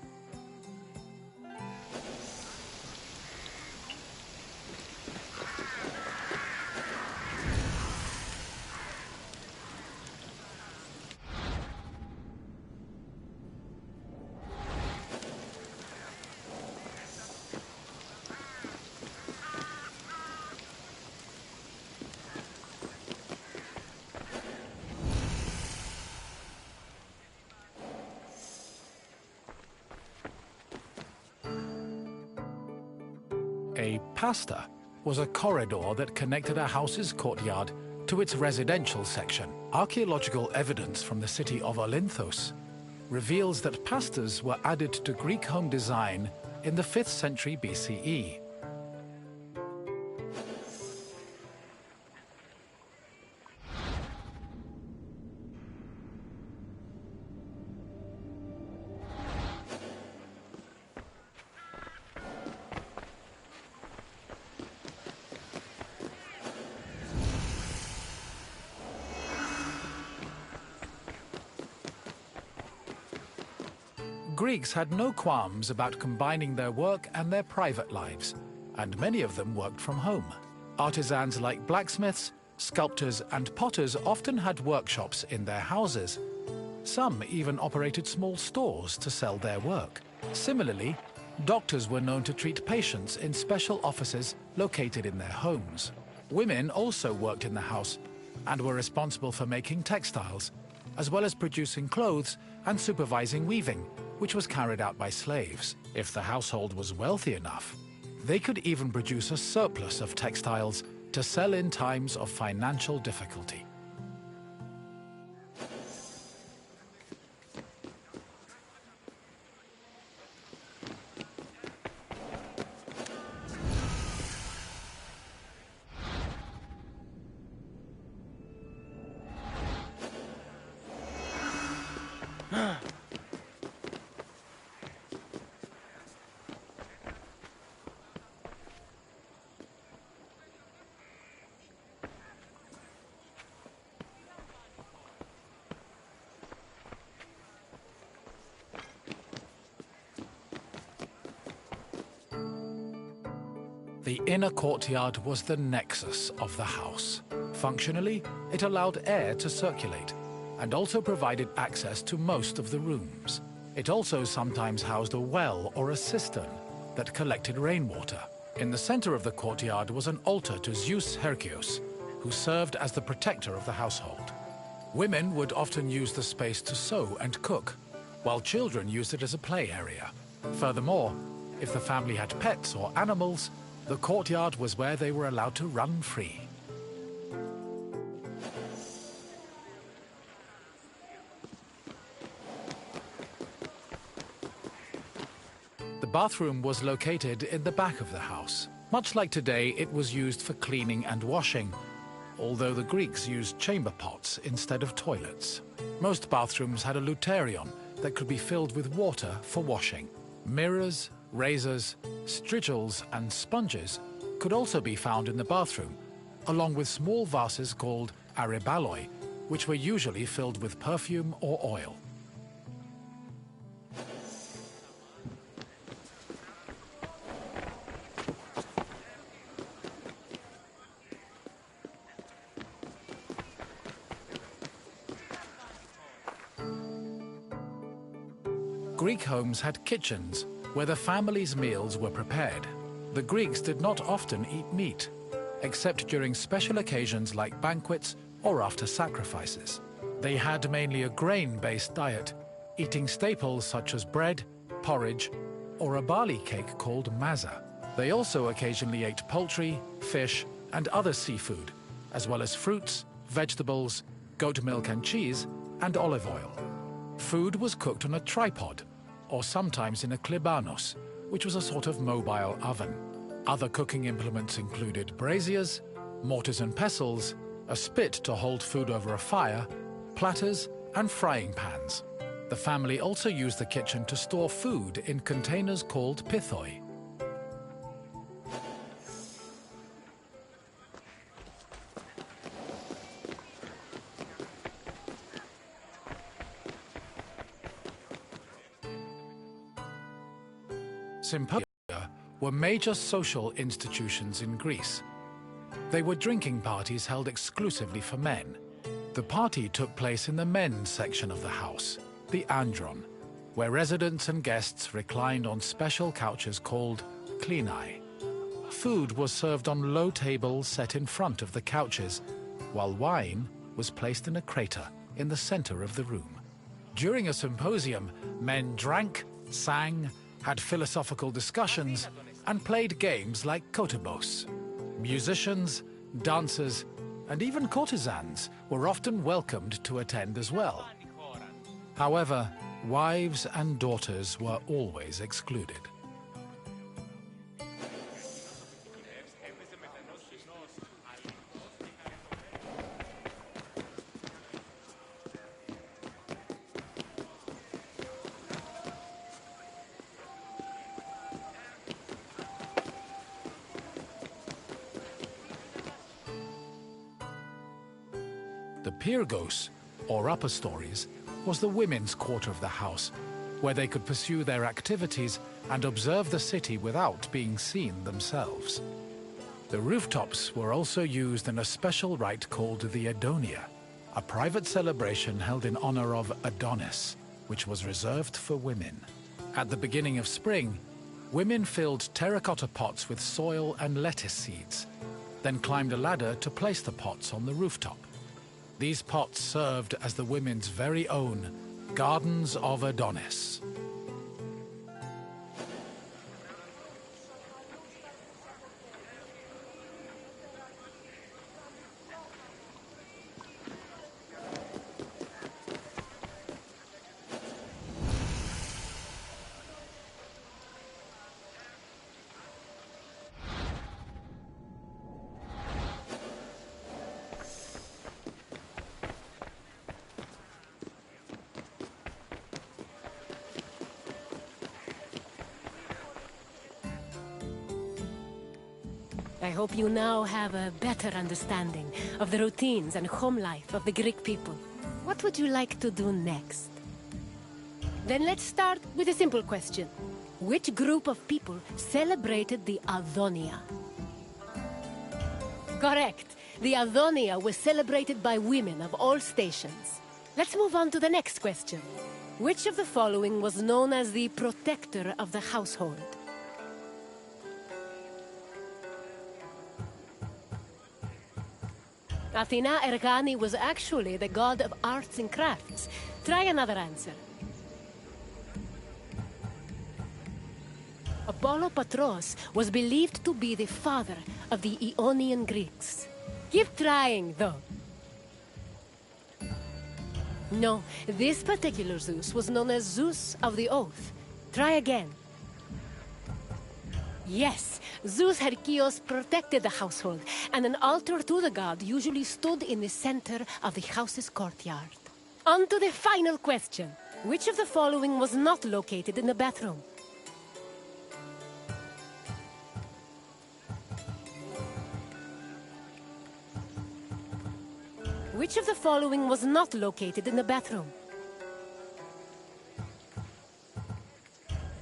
A pasta was a corridor that connected a house's courtyard to its residential section. Archaeological evidence from the city of Olynthos reveals that pastas were added to Greek home design in the 5th century BCE. Greeks had no qualms about combining their work and their private lives, and many of them worked from home. Artisans like blacksmiths, sculptors, and potters often had workshops in their houses. Some even operated small stores to sell their work. Similarly, doctors were known to treat patients in special offices located in their homes. Women also worked in the house and were responsible for making textiles, as well as producing clothes and supervising weaving, which was carried out by slaves. If the household was wealthy enough, they could even produce a surplus of textiles to sell in times of financial difficulty. The inner courtyard was the nexus of the house. Functionally, it allowed air to circulate and also provided access to most of the rooms. It also sometimes housed a well or a cistern that collected rainwater. In the center of the courtyard was an altar to Zeus Herkios, who served as the protector of the household. Women would often use the space to sew and cook, while children used it as a play area. Furthermore, if the family had pets or animals, the courtyard was where they were allowed to run free. The bathroom was located in the back of the house. Much like today, it was used for cleaning and washing, although the Greeks used chamber pots instead of toilets. Most bathrooms had a luterion that could be filled with water for washing. Mirrors, razors, strigils and sponges could also be found in the bathroom, along with small vases called arebaloi, which were usually filled with perfume or oil. Greek homes had kitchens where the family's meals were prepared. The Greeks did not often eat meat, except during special occasions like banquets or after sacrifices. They had mainly a grain-based diet, eating staples such as bread, porridge, or a barley cake called maza. They also occasionally ate poultry, fish, and other seafood, as well as fruits, vegetables, goat milk and cheese, and olive oil. Food was cooked on a tripod, or sometimes in a klibanos, which was a sort of mobile oven. Other cooking implements included braziers, mortars and pestles, a spit to hold food over a fire, platters, and frying pans. The family also used the kitchen to store food in containers called pithoi. Symposia were major social institutions in Greece. They were drinking parties held exclusively for men. The party took place in the men's section of the house, the andron, where residents and guests reclined on special couches called klinai. Food was served on low tables set in front of the couches, while wine was placed in a crater in the center of the room. During a symposium, men drank, sang, had philosophical discussions, and played games like kotobos. Musicians, dancers, and even courtesans were often welcomed to attend as well. However, wives and daughters were always excluded. The Pyrgos, or upper stories, was the women's quarter of the house, where they could pursue their activities and observe the city without being seen themselves. The rooftops were also used in a special rite called the Adonia, a private celebration held in honor of Adonis, which was reserved for women. At the beginning of spring, women filled terracotta pots with soil and lettuce seeds, then climbed a ladder to place the pots on the rooftop. These pots served as the women's very own Gardens of Adonis. I hope you now have a better understanding of the routines and home life of the Greek people. What would you like to do next? Then let's start with a simple question. Which group of people celebrated the Adonia? Correct. The Adonia was celebrated by women of all stations. Let's move on to the next question. Which of the following was known as the protector of the household? Athena Ergani was actually the god of arts and crafts. Try another answer. Apollo Patros was believed to be the father of the Ionian Greeks. Keep trying, though. No, this particular Zeus was known as Zeus of the Oath. Try again. Yes, Zeus Herkios protected the household, and an altar to the god usually stood in the center of the house's courtyard. On to the final question. Which of the following was not located in the bathroom? Which of the following was not located in the bathroom?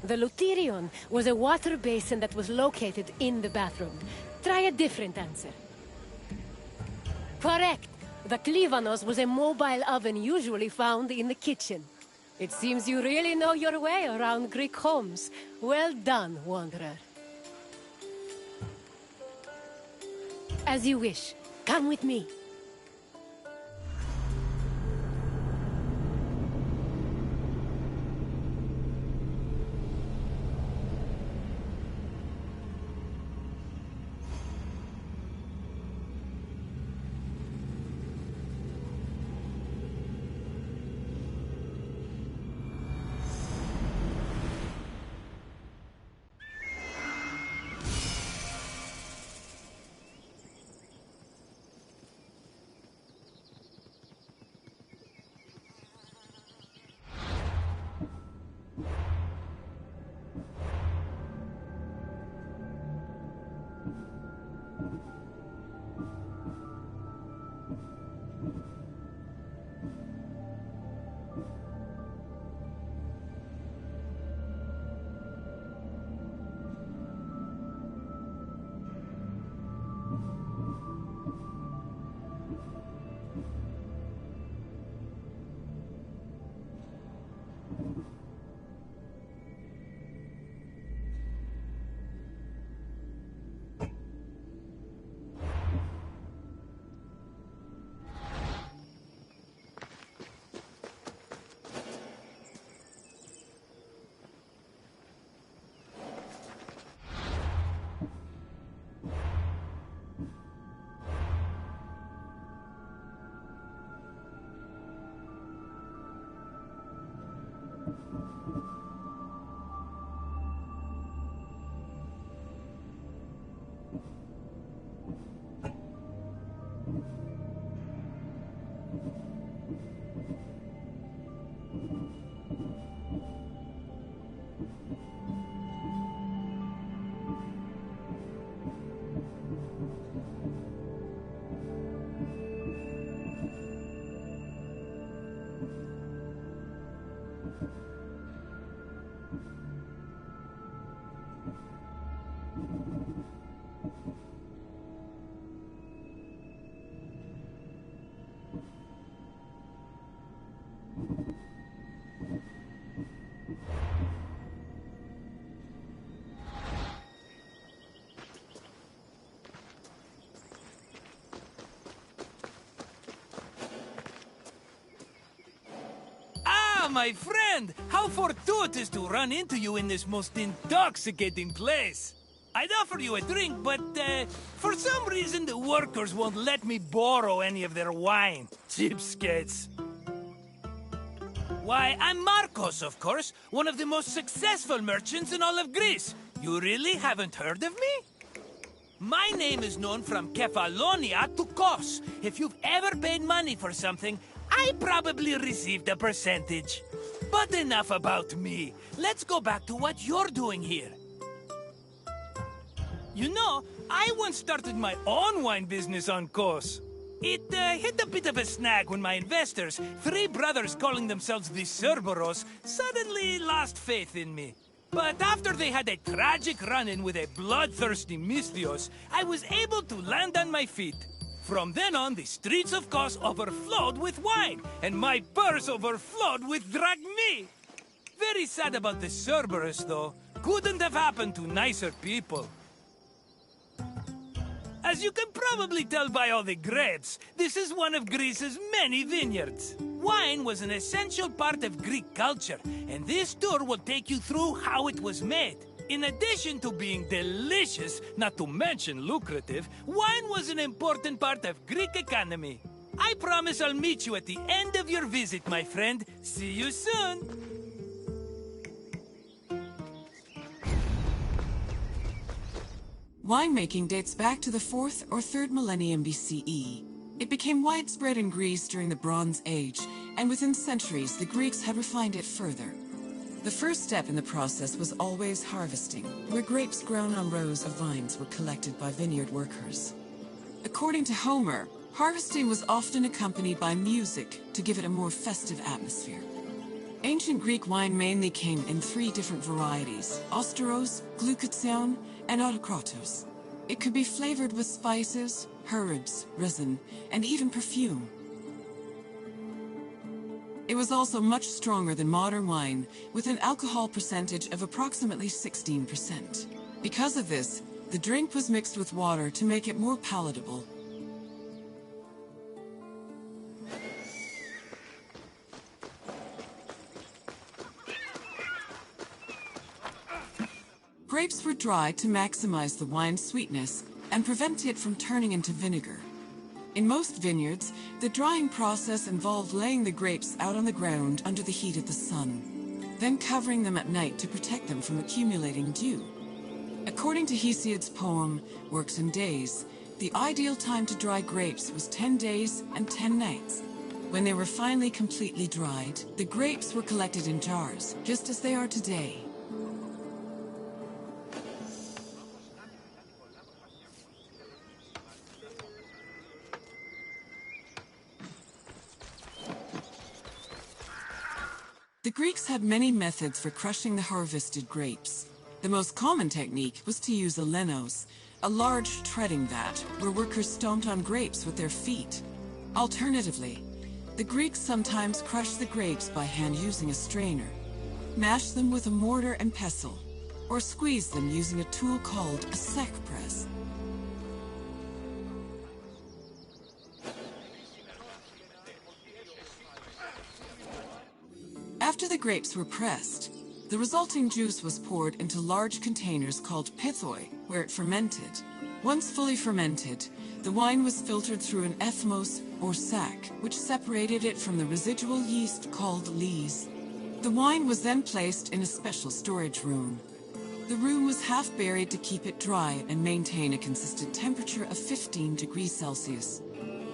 The Luterion was a water basin that was located in the bathroom. Try a different answer. Correct! The Klivanos was a mobile oven usually found in the kitchen. It seems you really know your way around Greek homes. Well done, Wanderer. As you wish. Come with me. my friend! How fortuitous to run into you in this most intoxicating place! I'd offer you a drink, but for some reason the workers won't let me borrow any of their wine. Cheapskates. Why, I'm Marcos, of course, one of the most successful merchants in all of Greece. You really haven't heard of me? My name is known from Kefalonia to Kos. If you've ever paid money for something, I probably received a percentage. But enough about me. Let's go back to what you're doing here. You know, I once started my own wine business on Kos. It hit a bit of a snag when my investors, 3 brothers calling themselves the Cerberos, suddenly lost faith in me. But after they had a tragic run-in with a bloodthirsty Misthios, I was able to land on my feet. From then on, the streets of Kos overflowed with wine, and my purse overflowed with drachmi. Very sad about the Cerberus, though. Couldn't have happened to nicer people. As you can probably tell by all the grapes, this is one of Greece's many vineyards. Wine was an essential part of Greek culture, and this tour will take you through how it was made. In addition to being delicious, not to mention lucrative, wine was an important part of Greek economy. I promise I'll meet you at the end of your visit, my friend. See you soon! Winemaking dates back to the 4th or 3rd millennium BCE. It became widespread in Greece during the Bronze Age, and within centuries the Greeks had refined it further. The first step in the process was always harvesting, where grapes grown on rows of vines were collected by vineyard workers. According to Homer, harvesting was often accompanied by music to give it a more festive atmosphere. Ancient Greek wine mainly came in 3 different varieties: Osteros, Glucathion, and Autokratos. It could be flavored with spices, herbs, resin, and even perfume. It was also much stronger than modern wine, with an alcohol percentage of approximately 16%. Because of this, the drink was mixed with water to make it more palatable. Grapes were dried to maximize the wine's sweetness and prevent it from turning into vinegar. In most vineyards, the drying process involved laying the grapes out on the ground under the heat of the sun, then covering them at night to protect them from accumulating dew. According to Hesiod's poem, Works and Days, the ideal time to dry grapes was 10 days and 10 nights. When they were finally completely dried, the grapes were collected in jars, just as they are today. The Greeks had many methods for crushing the harvested grapes. The most common technique was to use a lenos, a large treading vat where workers stomped on grapes with their feet. Alternatively, the Greeks sometimes crushed the grapes by hand using a strainer, mashed them with a mortar and pestle, or squeezed them using a tool called a sack press. After the grapes were pressed, the resulting juice was poured into large containers called pithoi, where it fermented. Once fully fermented, the wine was filtered through an ethmos, or sack, which separated it from the residual yeast called lees. The wine was then placed in a special storage room. The room was half buried to keep it dry and maintain a consistent temperature of 15 degrees Celsius.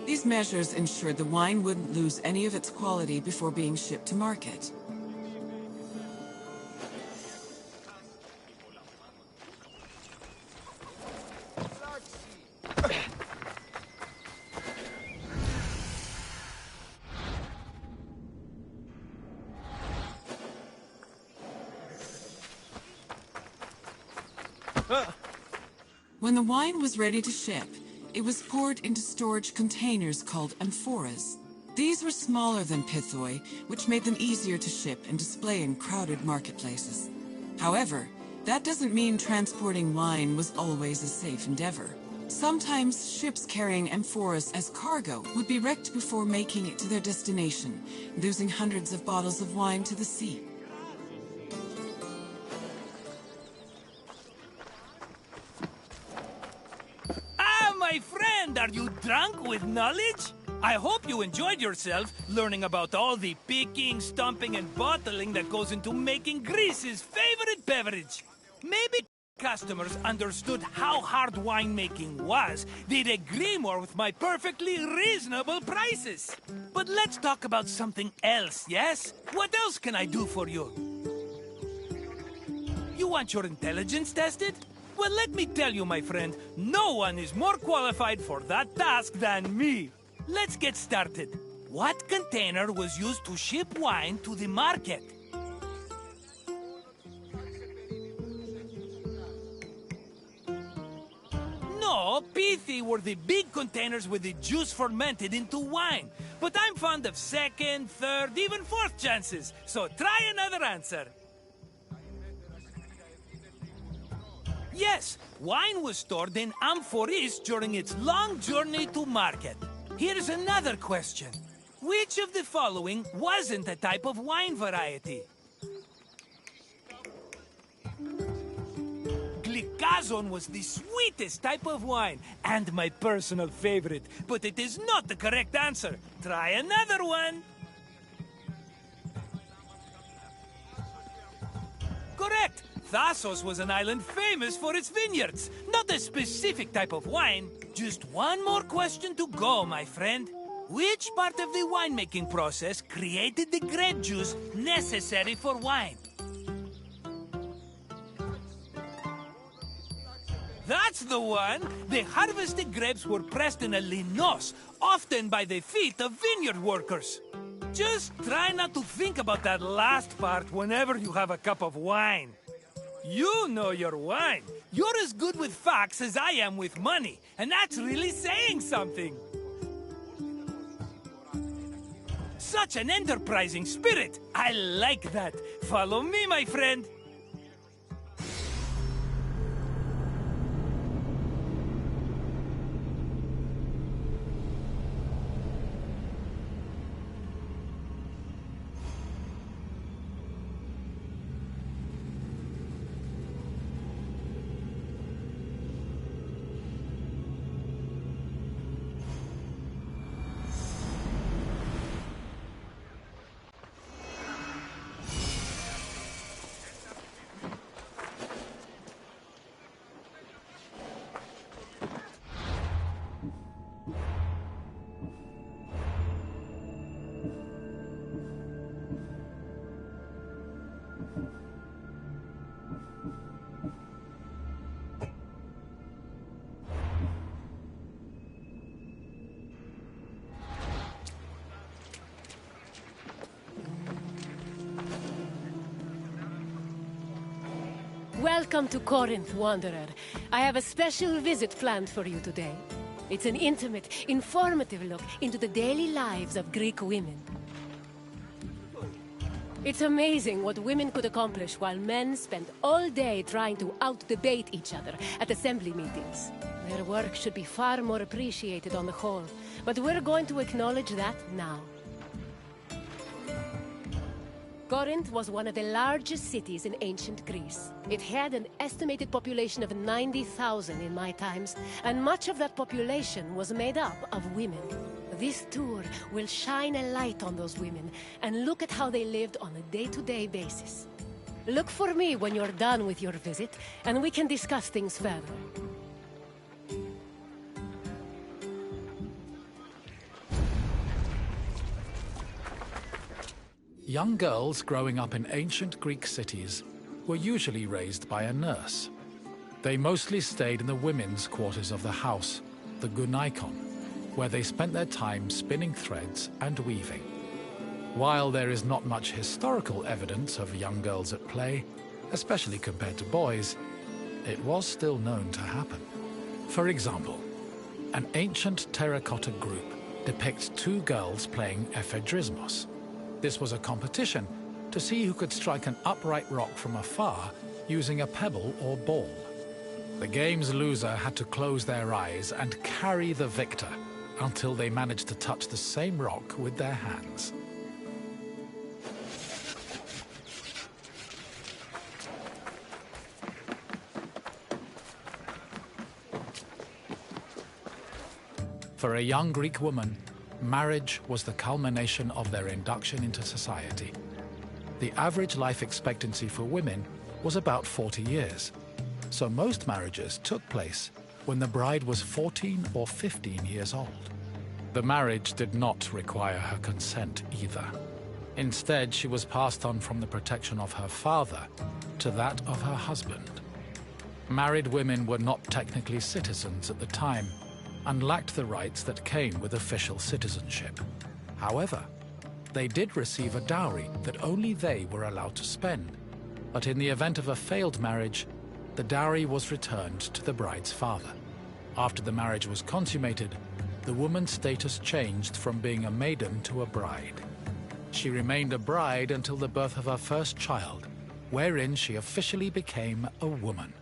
These measures ensured the wine wouldn't lose any of its quality before being shipped to market. When the wine was ready to ship, it was poured into storage containers called amphoras. These were smaller than pithoi, which made them easier to ship and display in crowded marketplaces. However, that doesn't mean transporting wine was always a safe endeavor. Sometimes ships carrying amphoras as cargo would be wrecked before making it to their destination, losing hundreds of bottles of wine to the sea. Ah, my friend, are you drunk with knowledge? I hope you enjoyed yourself learning about all the picking, stumping, and bottling that goes into making Greece's favorite beverage. Maybe customers understood how hard winemaking was, they'd agree more with my perfectly reasonable prices. But let's talk about something else, yes? What else can I do for you? You want your intelligence tested? Well, let me tell you, my friend, no one is more qualified for that task than me. Let's get started. What container was used to ship wine to the market? No, pithy were the big containers with the juice fermented into wine. But I'm fond of second, third, even fourth chances. So try another answer. Yes, wine was stored in amphoras during its long journey to market. Here's another question. Which of the following wasn't a type of wine variety? Glycazon was the sweetest type of wine, and my personal favorite, but it is not the correct answer. Try another one. Correct. Thasos was an island famous for its vineyards, not a specific type of wine. Just one more question to go, my friend. Which part of the winemaking process created the grape juice necessary for wine? That's the one! The harvested grapes were pressed in a linos, often by the feet of vineyard workers. Just try not to think about that last part whenever you have a cup of wine. You know your wine. You're as good with facts as I am with money, and that's really saying something. Such an enterprising spirit. I like that. Follow me, my friend. Welcome to Corinth, Wanderer. I have a special visit planned for you today. It's an intimate, informative look into the daily lives of Greek women. It's amazing what women could accomplish while men spend all day trying to out-debate each other at assembly meetings. Their work should be far more appreciated on the whole, but we're going to acknowledge that now. Corinth was one of the largest cities in ancient Greece. It had an estimated population of 90,000 in my times, and much of that population was made up of women. This tour will shine a light on those women and look at how they lived on a day-to-day basis. Look for me when you're done with your visit, and we can discuss things further. Young girls growing up in ancient Greek cities were usually raised by a nurse. They mostly stayed in the women's quarters of the house, the gunaikon, where they spent their time spinning threads and weaving. While there is not much historical evidence of young girls at play, especially compared to boys, it was still known to happen. For example, an ancient terracotta group depicts two girls playing ephedrismos. This was a competition to see who could strike an upright rock from afar using a pebble or ball. The game's loser had to close their eyes and carry the victor until they managed to touch the same rock with their hands. For a young Greek woman, marriage was the culmination of their induction into society. The average life expectancy for women was about 40 years, so most marriages took place when the bride was 14 or 15 years old. The marriage did not require her consent either. Instead, she was passed on from the protection of her father to that of her husband. Married women were not technically citizens at the time and lacked the rights that came with official citizenship. However, they did receive a dowry that only they were allowed to spend, but in the event of a failed marriage, the dowry was returned to the bride's father. After the marriage was consummated, the woman's status changed from being a maiden to a bride. She remained a bride until the birth of her first child, wherein she officially became a woman.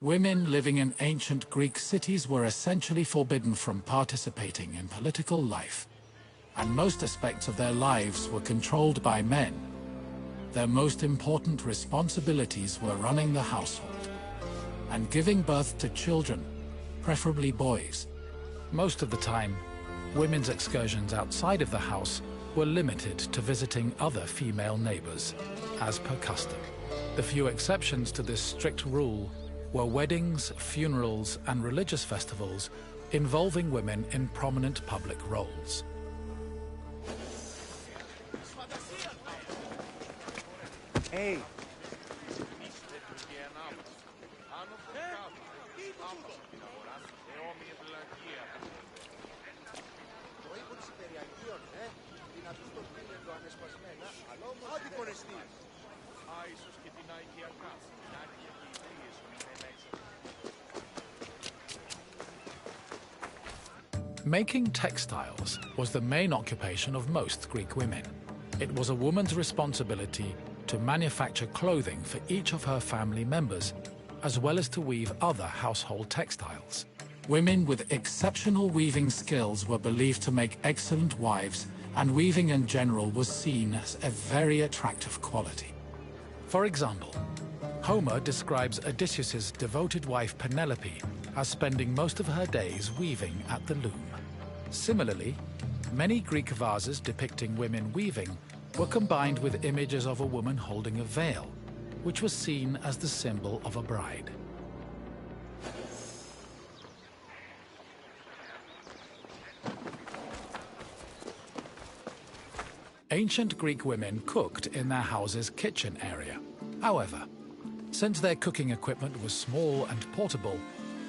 Women living in ancient Greek cities were essentially forbidden from participating in political life, and most aspects of their lives were controlled by men. Their most important responsibilities were running the household and giving birth to children, preferably boys. Most of the time, women's excursions outside of the house were limited to visiting other female neighbors, as per custom. The few exceptions to this strict rule were weddings, funerals, and religious festivals involving women in prominent public roles. Hey! Making textiles was the main occupation of most Greek women. It was a woman's responsibility to manufacture clothing for each of her family members, as well as to weave other household textiles. Women with exceptional weaving skills were believed to make excellent wives, and weaving in general was seen as a very attractive quality. For example, Homer describes Odysseus's devoted wife Penelope as spending most of her days weaving at the loom. Similarly, many Greek vases depicting women weaving were combined with images of a woman holding a veil, which was seen as the symbol of a bride. Ancient Greek women cooked in their house's kitchen area. However, since their cooking equipment was small and portable,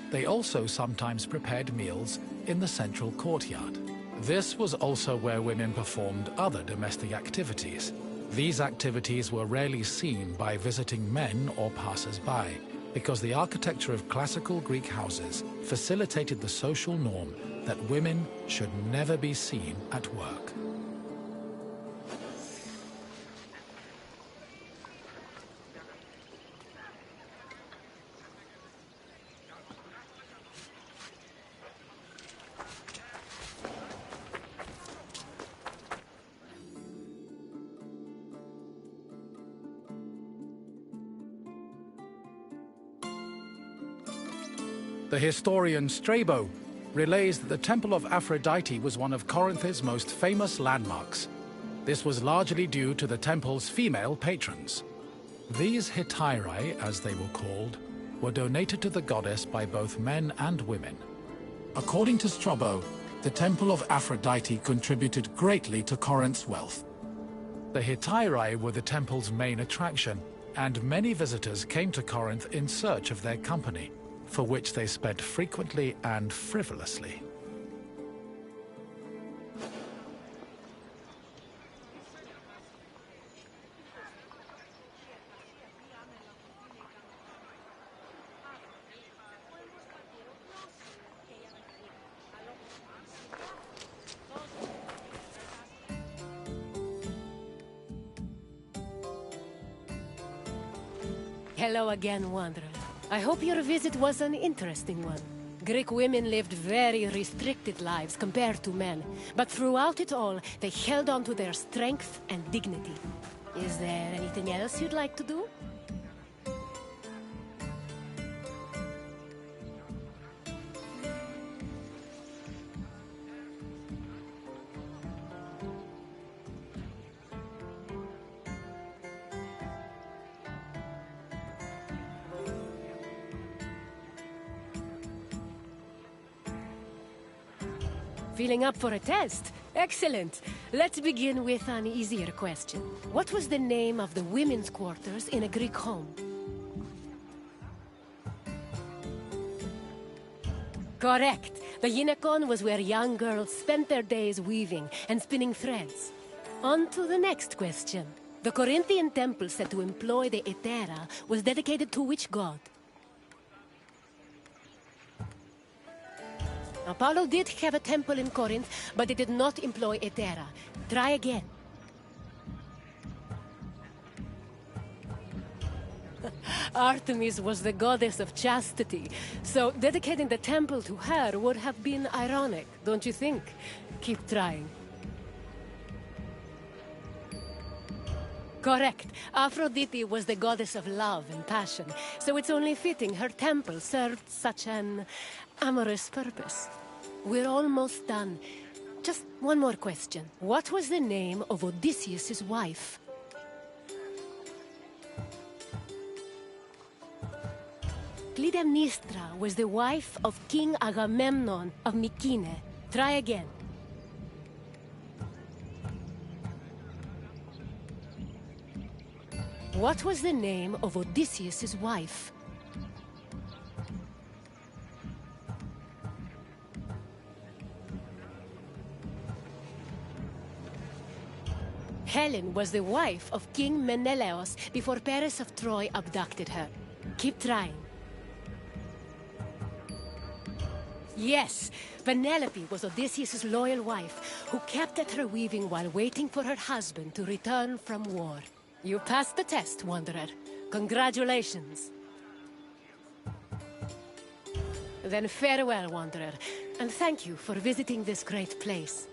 they also sometimes prepared meals in the central courtyard. This was also where women performed other domestic activities. These activities were rarely seen by visiting men or passers-by, because the architecture of classical Greek houses facilitated the social norm that women should never be seen at work. The historian Strabo relays that the Temple of Aphrodite was one of Corinth's most famous landmarks. This was largely due to the temple's female patrons. These hetairai, as they were called, were donated to the goddess by both men and women. According to Strabo, the Temple of Aphrodite contributed greatly to Corinth's wealth. The Hetairai were the temple's main attraction, and many visitors came to Corinth in search of their company, for which they spent frequently and frivolously. Hello again, Wanderer. I hope your visit was an interesting one. Greek women lived very restricted lives compared to men, but throughout it all, they held on to their strength and dignity. Is there anything else you'd like to do? Feeling up for a test? Excellent. Let's begin with an easier question. What was the name of the women's quarters in a Greek home? Correct. The gynekon was where young girls spent their days weaving and spinning threads. On to the next question. The Corinthian temple said to employ the Hetera was dedicated to which god? Apollo did have a temple in Corinth, but it did not employ Hetera. Try again. Artemis was the goddess of chastity, so dedicating the temple to her would have been ironic, don't you think? Keep trying. Correct. Aphrodite was the goddess of love and passion, so it's only fitting her temple served such an amorous purpose. We're almost done. Just one more question. What was the name of Odysseus' wife? Clytemnestra was the wife of King Agamemnon of Mycenae. Try again. What was the name of Odysseus' wife? Helen was the wife of King Menelaus before Paris of Troy abducted her. Keep trying. Yes, Penelope was Odysseus' loyal wife, who kept at her weaving while waiting for her husband to return from war. You passed the test, Wanderer. Congratulations. Then farewell, Wanderer, and thank you for visiting this great place.